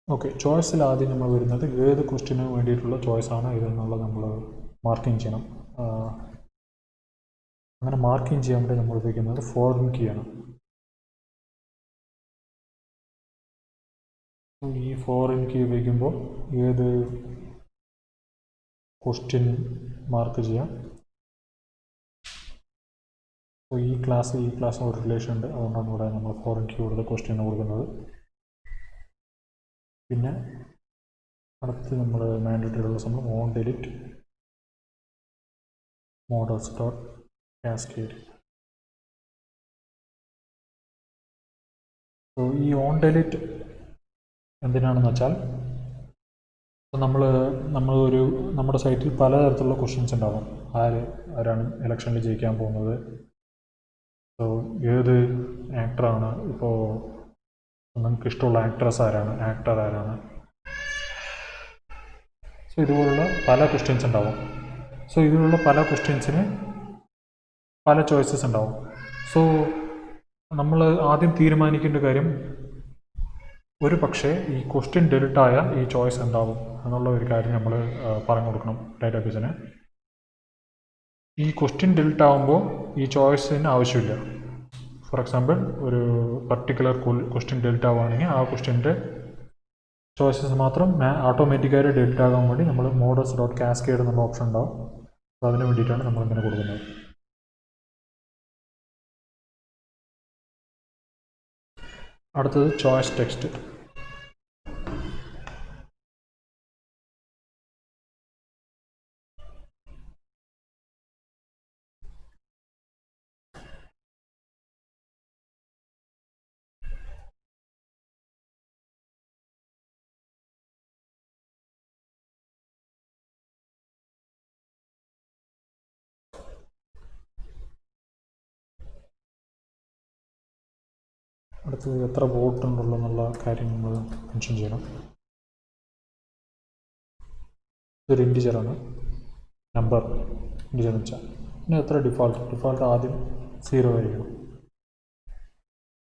ഓക്കെ, ചോയ്സിൽ ആദ്യം നമ്മൾ വരുന്നത് ഏത് ക്വസ്റ്റിന് വേണ്ടിയിട്ടുള്ള ചോയ്സാണ് ഇതെന്നുള്ളത് നമ്മൾ മാർക്കിങ് ചെയ്യണം. അങ്ങനെ മാർക്കിങ് ചെയ്യാൻ വേണ്ടി നമ്മൾ ഉപയോഗിക്കുന്നത് ഫോറിൻ കീ ആണ്. ഈ ഫോറിൻ കീ ഉപയോഗിക്കുമ്പോൾ ഏത് ക്വസ്റ്റ്യൻ മാർക്ക് ചെയ്യാം. അപ്പോൾ ഈ ക്ലാസ് ഒരു റിലേഷൻ ഉണ്ട്, അതുകൊണ്ടാണ് ഇവിടെ നമ്മൾ ഫോറിൻ കീ കൊടുത്ത് ക്വസ്റ്റ്യൻ കൊടുക്കുന്നത്. പിന്നെ അടുത്ത് നമ്മൾ മാൻഡേറ്ററി ഉള്ള സംഭവം on delete models dot cascade. So ഈ ഓൺ ഡിലീറ്റ് എന്തിനാണെന്ന് വെച്ചാൽ നമ്മുടെ സൈറ്റിൽ പലതരത്തിലുള്ള ക്വസ്റ്റ്യൻസ് ഉണ്ടാകും. ആരാണ് ഇലക്ഷനിൽ ജയിക്കാൻ പോകുന്നത്, സോ ഏത് ആക്ടറാണ്, ഇപ്പോൾ നമുക്ക് ഇഷ്ടമുള്ള ആക്ടർ ആരാണ്, സോ ഇതുപോലുള്ള പല ക്വസ്റ്റ്യൻസ് ഉണ്ടാവും. സോ ഇതിലുള്ള പല ക്വസ്റ്റ്യൻസിന് പല ചോയ്സസ് ഉണ്ടാവും. സോ നമ്മൾ ആദ്യം തീരുമാനിക്കേണ്ട കാര്യം, ഒരു പക്ഷേ ഈ ക്വസ്റ്റ്യൻ ഡെലിറ്റായ ഈ ചോയ്സ് ഉണ്ടാവും എന്നുള്ള ഒരു കാര്യം നമ്മൾ പറഞ്ഞു കൊടുക്കണം ഡാറ്റാബേസിന്. ഈ ക്വസ്റ്റ്യൻ ഡെലിറ്റ് ആകുമ്പോൾ ഈ ചോയ്സിന് ആവശ്യമില്ല. ഫോർ എക്സാമ്പിൾ, ഒരു പർട്ടിക്കുലർ ക്വസ്റ്റ്യൻ ഡെലിറ്റ് ആവുകയാണെങ്കിൽ ആ ക്വസ്റ്റ്യൻ്റെ ചോയ്സസ് മാത്രം ഓട്ടോമാറ്റിക്കായിട്ട് ഡെലിറ്റ് ആകാൻ വേണ്ടി നമ്മൾ മോഡൽസ് ഡോട്ട് കാസ്കേഡ് എന്നുള്ള ഓപ്ഷൻ ഉണ്ടാവും. അപ്പോൾ അതിന് വേണ്ടിയിട്ടാണ് നമ്മളിങ്ങനെ കൊടുക്കുന്നത്. അടുത്തത് ചോയ്സ് ടെക്സ്റ്റ്. അടുത്തത് എത്ര വോട്ട് ഉണ്ടെന്നുള്ള കാര്യം നമ്മൾ മെൻഷൻ ചെയ്യണം. ഇതൊരു ഇൻറ്റിജറാണ്, നമ്പർ ഇൻറ്റിജർ എന്ന് വെച്ചാൽ. പിന്നെ എത്ര ഡിഫാൾട്ട് ആദ്യം 0 ആയിരിക്കണം.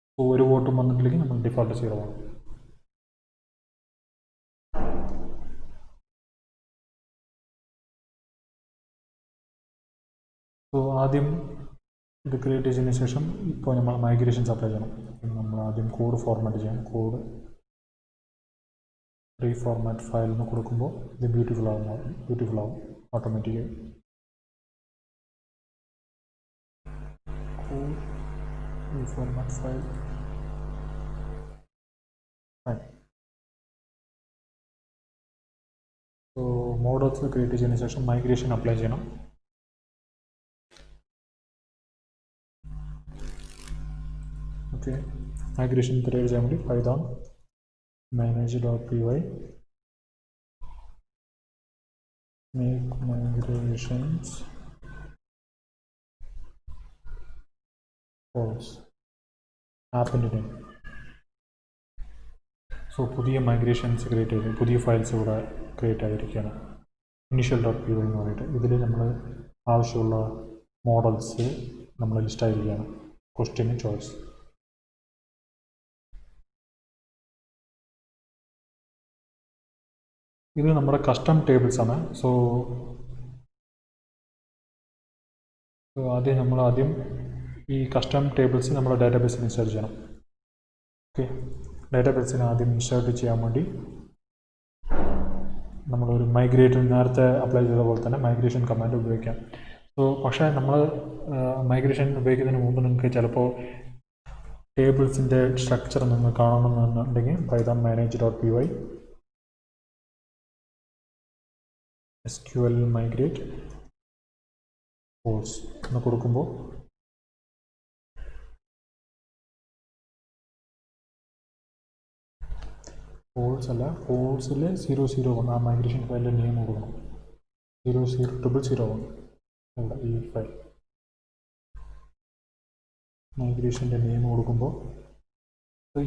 അപ്പോൾ ഒരു വോട്ടും വന്നിട്ടില്ലെങ്കിൽ നമ്മൾ ഡിഫാൾട്ട് 0 ആണ്. സോ ആദ്യം ഇത് ക്രിയേറ്റ് ചെയ്തതിന് ശേഷം ഇപ്പോൾ നമ്മൾ മൈഗ്രേഷൻസ് അപ്ലൈ ചെയ്യണം. നമ്മൾ ആദ്യം കോഡ് ഫോർമാറ്റ് ചെയ്യണം. കോഡ് റീഫോർമാറ്റ് ഫയൽ എന്ന് കൊടുക്കുമ്പോൾ ഇത് ബ്യൂട്ടിഫുൾ ആവും ഓട്ടോമാറ്റിക്കായി. Code reformat file so models create ചെയ്തതിന് ശേഷം മൈഗ്രേഷൻ അപ്ലൈ ചെയ്യണം. ഓക്കെ, മൈഗ്രേഷൻ ക്രിയേറ്റ് ചെയ്യാൻ വേണ്ടി python manage.py make migrations false ആപ്പിൻ്റെ നെയിം. സോ പുതിയ മൈഗ്രേഷൻസ് ക്രിയേറ്റ് ചെയ്ത് പുതിയ ഫയൽസ് ഇവിടെ ക്രിയേറ്റ് ആയിരിക്കുകയാണ്. initial.py എന്ന് പറഞ്ഞിട്ട് ഇതിൽ നമ്മൾ ആവശ്യമുള്ള മോഡൽസ് നമ്മൾ ലിസ്റ്റ് ആയിരിക്കുകയാണ്. Question choice. ഇത് നമ്മുടെ കസ്റ്റം ടേബിൾസ് ആണ്. സോ ആദ്യം ഈ കസ്റ്റം ടേബിൾസ് നമ്മുടെ ഡാറ്റാബേസിൽ ഇൻസേർട്ട് ചെയ്യണം. ഓക്കെ, ഡാറ്റാബേസിന് ആദ്യം ഇൻസേർട്ട് ചെയ്യാൻ വേണ്ടി നമ്മളൊരു മൈഗ്രേഷൻ നേരത്തെ അപ്ലൈ ചെയ്ത പോലെ തന്നെ മൈഗ്രേഷൻ കമാൻഡ് ഉപയോഗിക്കാം. സോ പക്ഷേ നമ്മൾ മൈഗ്രേഷൻ ഉപയോഗിക്കുന്നതിന് മുമ്പ് നിങ്ങൾക്ക് ചിലപ്പോൾ ടേബിൾസിൻ്റെ സ്ട്രക്ചർ നിങ്ങൾ കാണണമെന്നുണ്ടെങ്കിൽ Python manage.py SQL migrate course എന്ന് കൊടുക്കുമ്പോൾ കോഴ്സിൽ 001 ആ മൈഗ്രേഷൻ ഫയലിൻ്റെ നെയിം കൊടുക്കണം. 00001 ഇവിടെ ഈ ഫയൽ. മൈഗ്രേഷൻ്റെ നെയിം കൊടുക്കുമ്പോൾ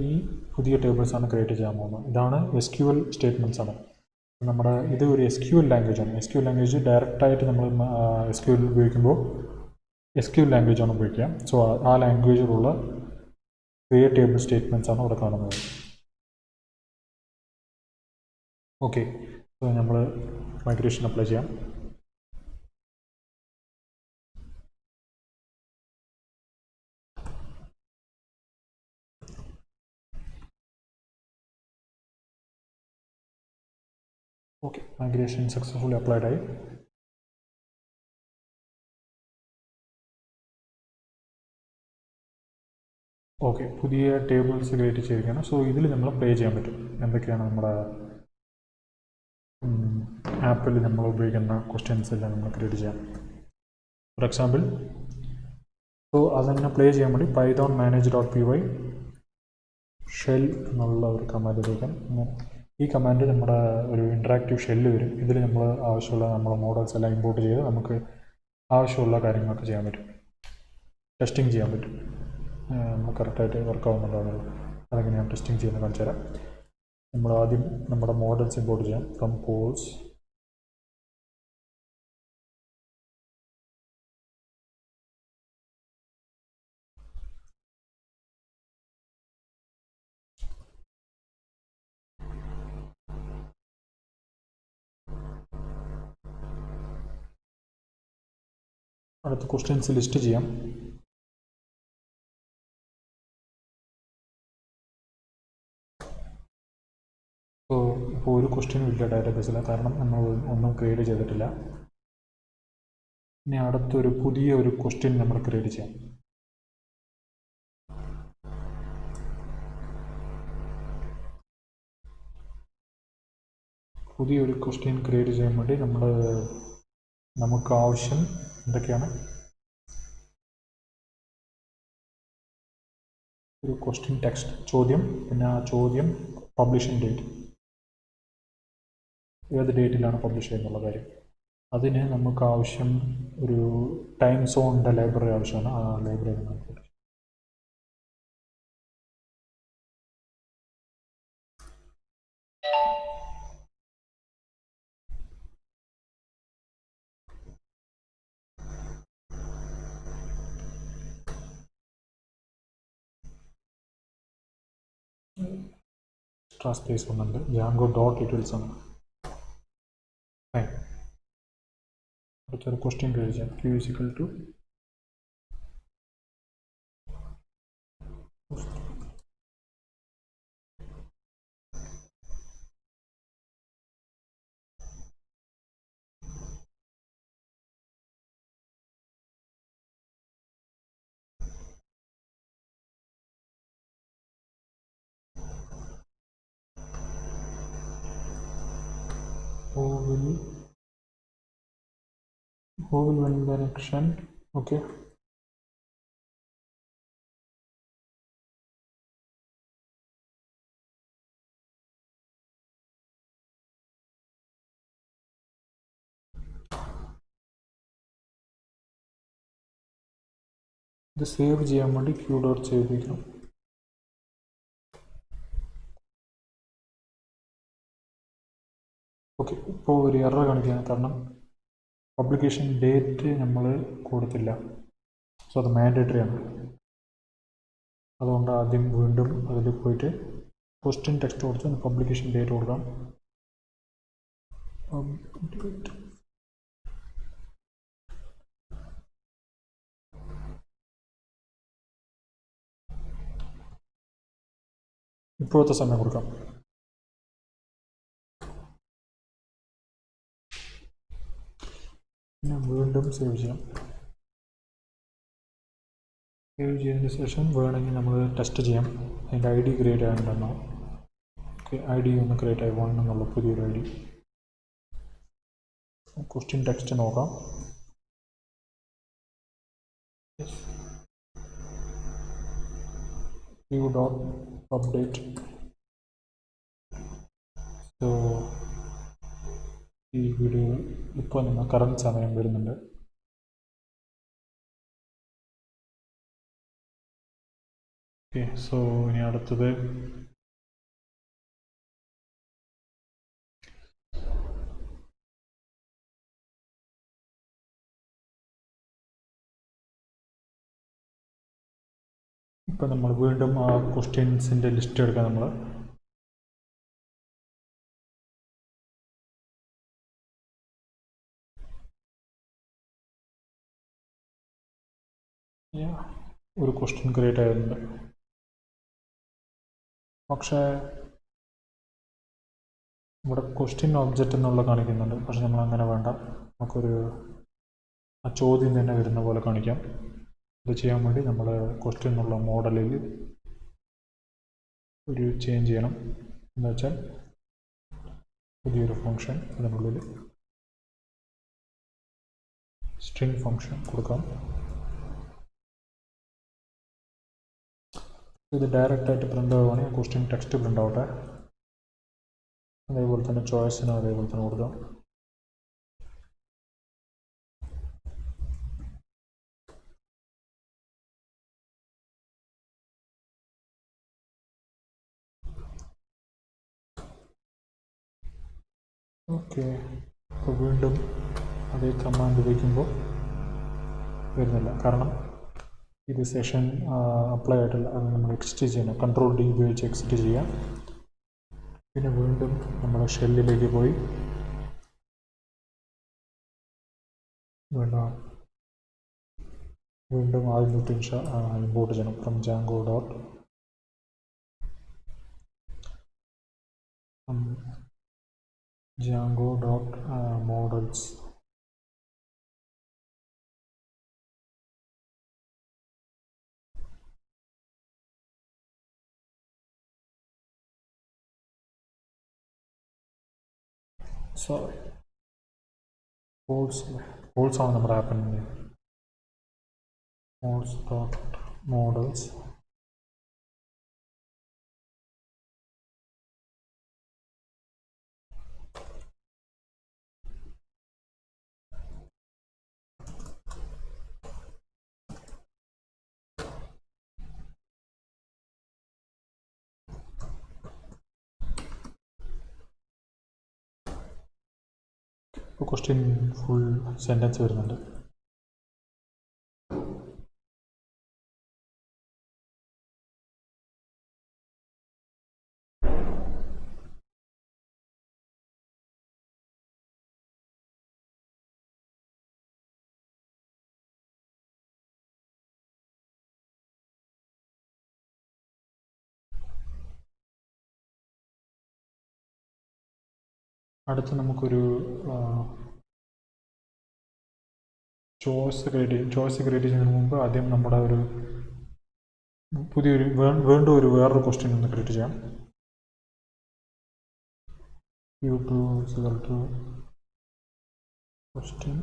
ഈ പുതിയ ടേബിൾസാണ് ക്രിയേറ്റ് ചെയ്യാൻ പോകുന്നത്. ഇതാണ് SQL സ്റ്റേറ്റ്മെൻറ്റ്സ് ആണ്. നമ്മുടെ ഇത് ഒരു SQL ലാംഗ്വേജാണ്. SQL ലാംഗ്വേജ് ഡയറക്റ്റായിട്ട് നമ്മൾ SQL ഉപയോഗിക്കുമ്പോൾ SQL ലാംഗ്വേജാണ് ഉപയോഗിക്കുക. സോ ആ ലാംഗ്വേജിലുള്ള ക്രിയേറ്റ് ടേബിൾ സ്റ്റേറ്റ്മെൻറ്റ്സ് ആണ് ഇവിടെ കാണുന്നത്. ഓക്കെ, സോ നമ്മൾ മൈഗ്രേഷൻ അപ്ലൈ ചെയ്യാം. ഓക്കെ, മൈഗ്രേഷൻ സക്സസ്ഫുള്ളി അപ്ലൈഡ് ആയി. ഓക്കെ, പുതിയ ടേബിൾസ് ക്രിയേറ്റ് ചെയ്തിരിക്കുകയാണ്. സോ ഇതിൽ നമ്മൾ പ്ലേ ചെയ്യാൻ പറ്റും എന്തൊക്കെയാണ് നമ്മുടെ ആപ്പിൽ നമ്മൾ ഉപയോഗിക്കുന്ന ക്വസ്റ്റ്യൻസ് എല്ലാം നമ്മൾ ക്രിയേറ്റ് ചെയ്യാം. ഫോർ എക്സാമ്പിൾ, സോ അതന്നെ പ്ലേ ചെയ്യാൻ വേണ്ടി python manage.py ഷെൽ എന്നുള്ള ഒരു കമാൻഡ് ഉപയോഗിക്കാം. ഈ കമാൻഡ് നമ്മുടെ ഒരു ഇൻട്രാക്റ്റീവ് ഷെല്ല് വരും. ഇതിൽ നമ്മൾ ആവശ്യമുള്ള നമ്മുടെ മോഡൽസ് എല്ലാം ഇമ്പോർട്ട് ചെയ്ത് നമുക്ക് ആവശ്യമുള്ള കാര്യങ്ങളൊക്കെ ചെയ്യാൻ പറ്റും. ടെസ്റ്റിംഗ് ചെയ്യാൻ പറ്റും, നമ്മൾ കറക്റ്റായിട്ട് വർക്ക് ആവുന്നുണ്ടാകുന്നുള്ളൂ. അതെങ്ങനെ ഞാൻ ടെസ്റ്റിംഗ് ചെയ്യുന്നത് കാണിച്ചു തരാം. നമ്മൾ ആദ്യം നമ്മുടെ മോഡൽസ് ഇമ്പോർട്ട് ചെയ്യാം. ഫ്രം പോൾസ് അടുത്ത ക്വസ്റ്റ്യൻസ് ലിസ്റ്റ് ചെയ്യാം. സോ ഇപ്പോൾ ഒരു ക്വസ്റ്റ്യനും ഇല്ല ഡാറ്റാബേസിൽ, കാരണം നമ്മൾ ഒന്നും ക്രിയേറ്റ് ചെയ്തിട്ടില്ല. ഇനി അടുത്തൊരു പുതിയ ഒരു ക്വസ്റ്റ്യൻ നമ്മൾ ക്രിയേറ്റ് ചെയ്യാം. പുതിയൊരു ക്വസ്റ്റ്യൻ ക്രിയേറ്റ് ചെയ്യാൻ വേണ്ടി നമുക്ക് ആവശ്യം എന്തൊക്കെയാണ്? ഒരു ക്വസ്റ്റ്യൻ ടെക്സ്റ്റ്, ചോദ്യം, പിന്നെ ആ ചോദ്യം പബ്ലിഷിംഗ് ഡേറ്റ്, ഏത് ഡേറ്റിലാണ് പബ്ലിഷ് ചെയ്യുന്നുള്ള കാര്യം. അതിന് നമുക്ക് ആവശ്യം ഒരു ടൈം സോണിൻ്റെ ലൈബ്രറി ആവശ്യമാണ്. ആ ലൈബ്രറി നമുക്ക് എക്സ്ട്രാ സ്പേസ് ഒന്നുണ്ട്. Django.utils ആണ്. അടുത്തൊരു ക്വസ്റ്റ്യൻ ക്രിയേറ്റ് ചെയ്യാം. Q is equal to who will win the election. Okay, ഇത് സേവ് ചെയ്യാൻ വേണ്ടി Q.save ഉപയോഗിക്കണം. ഓക്കെ, ഇപ്പോൾ ഒരു എറർ കാണിക്കുകയാണ്, കാരണം പബ്ലിക്കേഷൻ ഡേറ്റ് നമ്മൾ കൊടുത്തില്ല. സോ അത് മാൻഡേറ്ററി ആണ്. അതുകൊണ്ട് ആദ്യം വീണ്ടും അതിൽ പോയിട്ട് ക്വസ്റ്റ്യൻ ടെക്സ്റ്റ് കൊടുത്ത് പബ്ലിക്കേഷൻ ഡേറ്റ് കൊടുക്കാം. ഇപ്പോഴത്തെ സമയം കൊടുക്കാം. പിന്നെ വീണ്ടും സേവ് ചെയ്യാം. സേവ് ചെയ്തതിന് ശേഷം വേണമെങ്കിൽ നമ്മൾ ടെസ്റ്റ് ചെയ്യാം അതിൻ്റെ ID ക്രിയേറ്റ് ആയിട്ടുണ്ടെന്നോ. ഓക്കെ, ID ഒന്ന് ക്രിയേറ്റ് ആയി, 1 എന്നുള്ള പുതിയൊരു ID. ക്വസ്റ്റ്യൻ ടെക്സ്റ്റ് നോക്കാം. Q.update. സോ ഈ വീഡിയോ ഇപ്പോൾ നിങ്ങൾ കറണ്ട് സമയം വരുന്നുണ്ട്. ഓക്കെ, സോ ഇനി അടുത്തത് ഇപ്പം നമ്മൾ വീണ്ടും ആ ക്വസ്റ്റ്യൻസിൻ്റെ ലിസ്റ്റ് എടുക്കാം. നമ്മൾ ഒരു ക്വസ്റ്റ്യൻ ക്രിയേറ്റ് ആയിട്ടുണ്ട്. പക്ഷേ ഇവിടെ ക്വസ്റ്റ്യൻ ഒബ്ജക്റ്റ് എന്നുള്ള കാണിക്കുന്നുണ്ട്. പക്ഷെ നമ്മൾ അങ്ങനെ വേണ്ട, നമുക്കൊരു ആ ചോദ്യം തന്നെ വരുന്ന പോലെ കാണിക്കാം. ഇത് ചെയ്യാൻ വേണ്ടി നമ്മൾ ക്വസ്റ്റ്യൻ എന്നുള്ള മോഡലിൽ ഒരു ചേഞ്ച് ചെയ്യണം. എന്ന് വെച്ചാൽ പുതിയൊരു ഫങ്ഷൻ, അതിനുള്ളിൽ സ്ട്രിംഗ് ഫങ്ഷൻ കൊടുക്കാം. ഇത് ഡയറക്റ്റായിട്ട് പ്രിൻ്റ് ആവുകയാണെങ്കിൽ ക്വസ്റ്റ്യൻ ടെക്സ്റ്റ് പ്രിൻ്റ് ആവട്ടെ. അതേപോലെ തന്നെ ചോയ്സിനും അതേപോലെ തന്നെ കൊടുക്കാം. ഓക്കെ, അപ്പോൾ വീണ്ടും അതേ കമാൻഡ് ഉപയോഗിക്കുമ്പോൾ വരുന്നില്ല. കാരണം ഇത് സെഷൻ അപ്ലൈ ആയിട്ടില്ല. അത് നമ്മൾ എക്സിറ്റ് ചെയ്യണം. കൺട്രോൾ ഡി ഉപയോഗിച്ച് എക്സിറ്റ് ചെയ്യാം. പിന്നെ വീണ്ടും നമ്മൾ ഷെല്ലിലേക്ക് പോയി വീണ്ടും ആദ്യം തൊട്ട് ഇമ്പോർട്ട് ചെയ്യണം. From Django dot models sorry polls ആണ് നമ്മുടെ ആപ്പിൻ്റെ നെയിം. കോൾസ് ഡോട്ട് മോഡൽസ് ഇപ്പോൾ ക്വസ്റ്റ്യൻ ഫുൾ സെൻറ്റൻസ് വരുന്നുണ്ട്. അടുത്ത് നമുക്കൊരു ചോയ്സ് ക്രിയേറ്റ് ചെയ്യുന്നതിന് മുമ്പ് ആദ്യം നമ്മുടെ ഒരു പുതിയൊരു വീണ്ടും വേറൊരു ക്വസ്റ്റ്യൻ ഒന്ന് ക്രിയേറ്റ് ചെയ്യാം. u2 ക്വസ്റ്റ്യൻ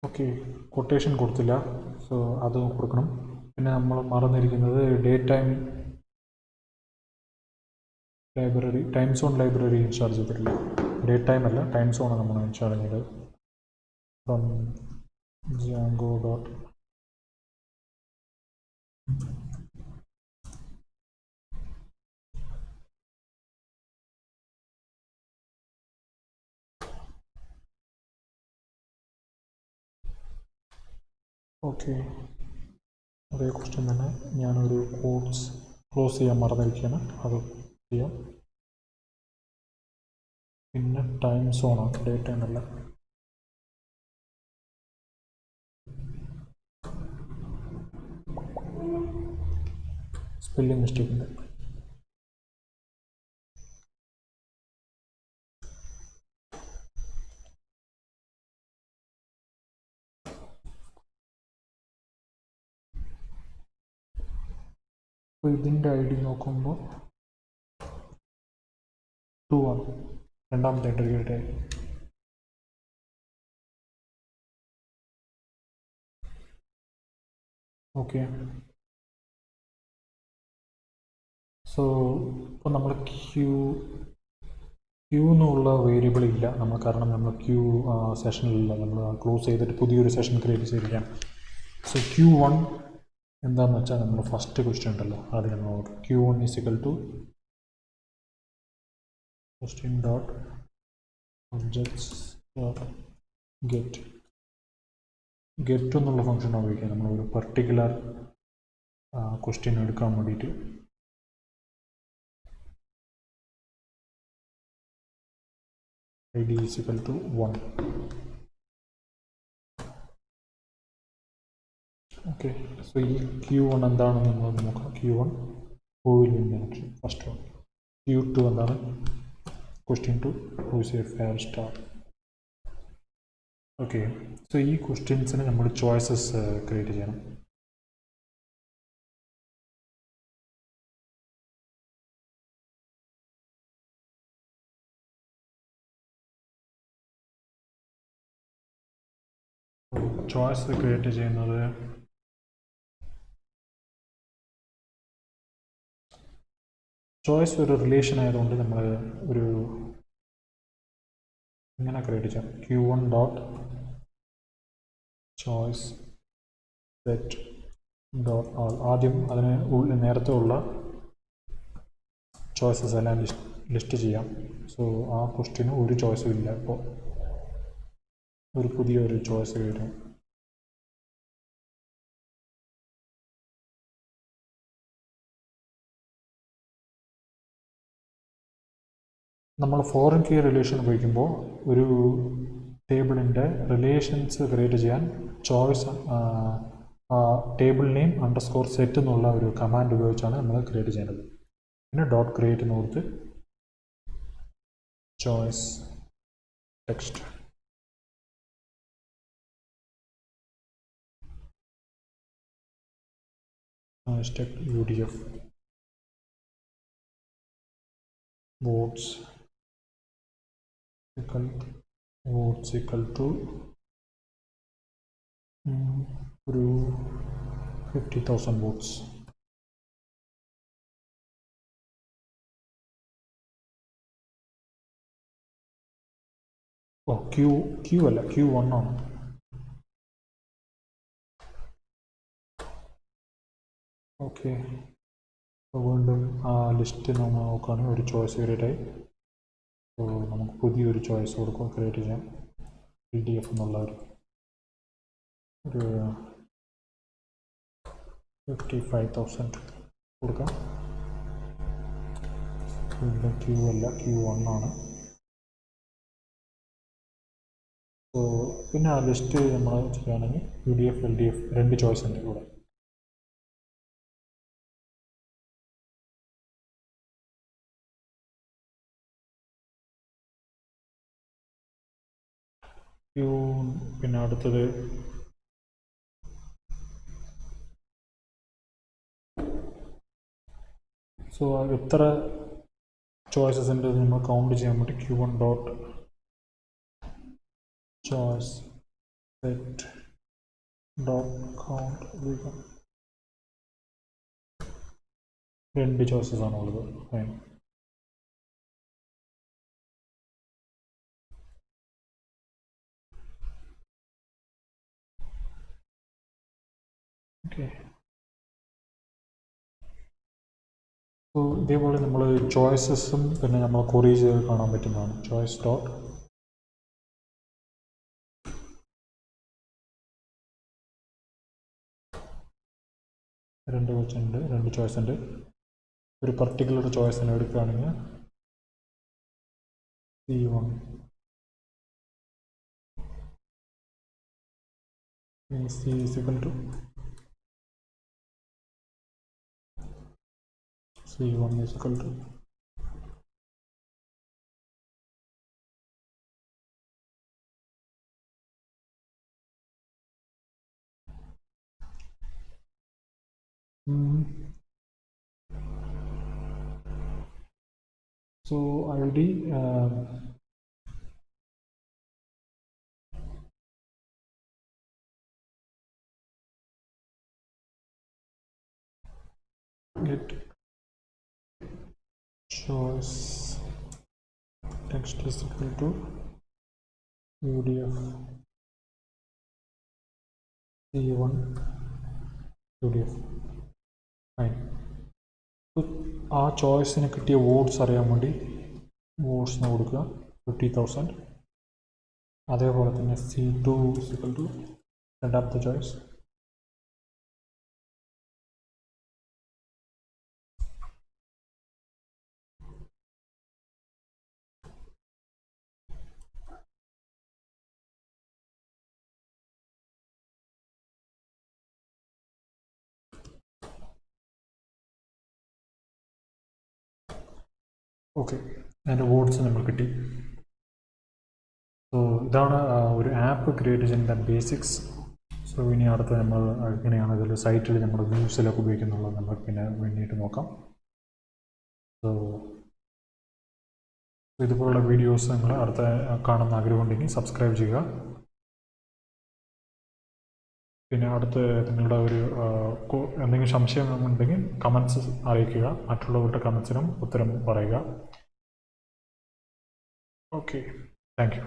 ഓക്കെ, കൊട്ടേഷൻ കൊടുത്തില്ല. സോ അത് കൊടുക്കണം. പിന്നെ നമ്മൾ മറന്നിരിക്കുന്നത് date time library, time zone library install ചെയ്തിട്ടില്ല. ഡേറ്റ് ടൈം അല്ല, ടൈം സോണാണ് നമ്മൾ ഇൻസ്റ്റാൾ ചെയ്തത്. ഫ്രം ജാങ്കോ ഡോട്ട് ഓക്കെ, അതേ ക്വസ്റ്റ്യൻ തന്നെ ഞാനൊരു കോഡ്സ് ക്ലോസ് ചെയ്യാൻ മറന്നിരിക്കുകയാണ്. അത് ചെയ്യാം. പിന്നെ ടൈം സോണാണ്, ഡേ ടൈം അല്ല. സ്പെല്ലിംഗ് മിസ്റ്റേക്ക് ഉണ്ട്. അപ്പോൾ ഇതിൻ്റെ ഐ ഡി നോക്കുമ്പോൾ 2 ആണ്, രണ്ടാമത്തെ ഇൻ്റർവ്യൂയുടെ ഐ ഡി. ഓക്കെ, സോ ഇപ്പോൾ നമ്മൾ ക്യൂ എന്നുള്ള വേരിയബിൾ ഇല്ല നമ്മൾ, കാരണം നമ്മൾ ക്യൂ സെഷനിലില്ല, നമ്മൾ ക്ലോസ് ചെയ്തിട്ട് പുതിയൊരു സെഷൻ ക്രിയേറ്റ് ചെയ്തിരിക്കുകയാണ്. സോ Q1 എന്താണെന്ന് വെച്ചാൽ നമ്മൾ ഫസ്റ്റ് ക്വസ്റ്റ്യൻ ഉണ്ടല്ലോ, അത് നമ്മൾ Q1 = question dot objects dot get എന്നുള്ള ഫംഗ്ഷൻ ഉപയോഗിക്കുക നമ്മൾ ഒരു പർട്ടിക്കുലർ ക്വസ്റ്റ്യൻ എടുക്കാൻ വേണ്ടിയിട്ട്. ID = 1. ഓക്കെ, സോ ഈ Q1 എന്താണെന്ന് നമ്മൾ നോക്കാം. Q1 who will win the election, first one. Q2 എന്താണ്, question 2 who is a fair star. Okay, so ഈ ക്വസ്റ്റ്യൻസിന് നമ്മൾ ചോയ്സസ് ക്രിയേറ്റ് ചെയ്യണം. ചോയ്സ് ക്രിയേറ്റ് ചെയ്യുന്നത് ചോയ്സ് ഒരു റിലേഷൻ ആയതുകൊണ്ട് നമ്മൾ ഒരു ഇങ്ങനെ ക്രിയേറ്റ് ചെയ്യാം. Q1 dot choice set dot all. ആദ്യം അതിന് നേരത്തെ ഉള്ള ചോയ്സസ് എല്ലാം ലിസ്റ്റ് ചെയ്യാം. സോ ആ ക്വസ്റ്റ്യന് ഒരു ചോയ്സും ഇല്ല, ഇപ്പോൾ ഒരു പുതിയൊരു ചോയ്സ് വരും. നമ്മൾ ഫോറിൻ കീ റിലേഷൻ ഉപയോഗിക്കുമ്പോൾ ഒരു ടേബിളിൻ്റെ റിലേഷൻസ് ക്രിയേറ്റ് ചെയ്യാൻ ചോയ്സ് ടേബിൾ നെയിം _സെറ്റ് എന്നുള്ള ഒരു കമാൻഡ് ഉപയോഗിച്ചാണ് നമ്മൾ ക്രിയേറ്റ് ചെയ്യുന്നത്. പിന്നെ ഡോട്ട് ക്രിയേറ്റ് എന്ന് കൊടുത്ത് choice text UDF votes equal to ഒരു 50,000 votes. ഓ Q അല്ല, Q1 ആണ്. ഓക്കെ, വീണ്ടും ആ ലിസ്റ്റ് നമ്മൾ നോക്കുകയാണെങ്കിൽ ഒരു ചോയ്സ് ക്രിയേറ്റ് ആയി. സോ നമുക്ക് പുതിയൊരു ചോയ്സ് കൊടുക്കുക, ക്രിയേറ്റ് ചെയ്യാം. PDF എന്നുള്ള ഒരു 55,000 കൊടുക്കാം. വീണ്ടും Q അല്ല, Q1 ആണ്. സോ പിന്നെ ആ ലിസ്റ്റ് നമ്മൾ ചെയ്യുകയാണെങ്കിൽ UDF LDF രണ്ട് ചോയ്സ് ഉണ്ട് ഇവിടെ. പിന്നെ അടുത്തത് സോ എത്ര ചോയ്സസ് ഉണ്ട് നമ്മൾ കൗണ്ട് ചെയ്യാൻ വേണ്ടി Q1 dot choice set dot count ഉപയോഗിക്കാം. രണ്ട് ചോയ്സസ് ആണ് ഉള്ളത്. ഓക്കെ, സോ ഇതേപോലെ നമ്മൾ ചോയ്സസും പിന്നെ നമ്മൾ ക്വറി ചെയ്ത് കാണാൻ പറ്റുന്നതാണ്. ചോയ്സ് ഡോട്ട് രണ്ട് ചോയ്സ് ഉണ്ട്. ഒരു പർട്ടിക്കുലർ ചോയ്സിനെ എടുക്കുകയാണെങ്കിൽ C1 AC is equal to C1 is equal to so ID get choice text is equal to UDF C1 UDF fine. ആ ചോയ്സിന് കിട്ടിയ വോട്ട്സ് അറിയാൻ വേണ്ടി വോട്ട്സിന് കൊടുക്കുക 50,000. അതേപോലെ തന്നെ C2 is equal to രണ്ടാമത്തെ ചോയ്സ് ഓക്കെ. അതിൻ്റെ വോട്ട്സ് നമ്മൾ കിട്ടി. സോ ഇതാണ് ഒരു ആപ്പ് ക്രിയേറ്റ് ചെയ്യുന്ന ബേസിക്സ്. സോ ഇനി അടുത്ത് നമ്മൾ എങ്ങനെയാണ് ഇതിൽ സൈറ്റിൽ നമ്മൾ വ്യൂസിലൊക്കെ ഉപയോഗിക്കുന്നുള്ളത് നമുക്ക് പിന്നെ വേണ്ടിയിട്ട് നോക്കാം. സോ ഇതുപോലുള്ള വീഡിയോസ് നിങ്ങൾ അടുത്ത കാണുന്ന ആഗ്രഹമുണ്ടെങ്കിൽ സബ്സ്ക്രൈബ് ചെയ്യുക. പിന്നെ അടുത്ത് നിങ്ങളുടെ ഒരു എന്തെങ്കിലും സംശയമുണ്ടെങ്കിൽ കമൻസ് അറിയിക്കുക. മറ്റുള്ളവരുടെ കമൻസിനും ഉത്തരം പറയുക. Okay, thank you.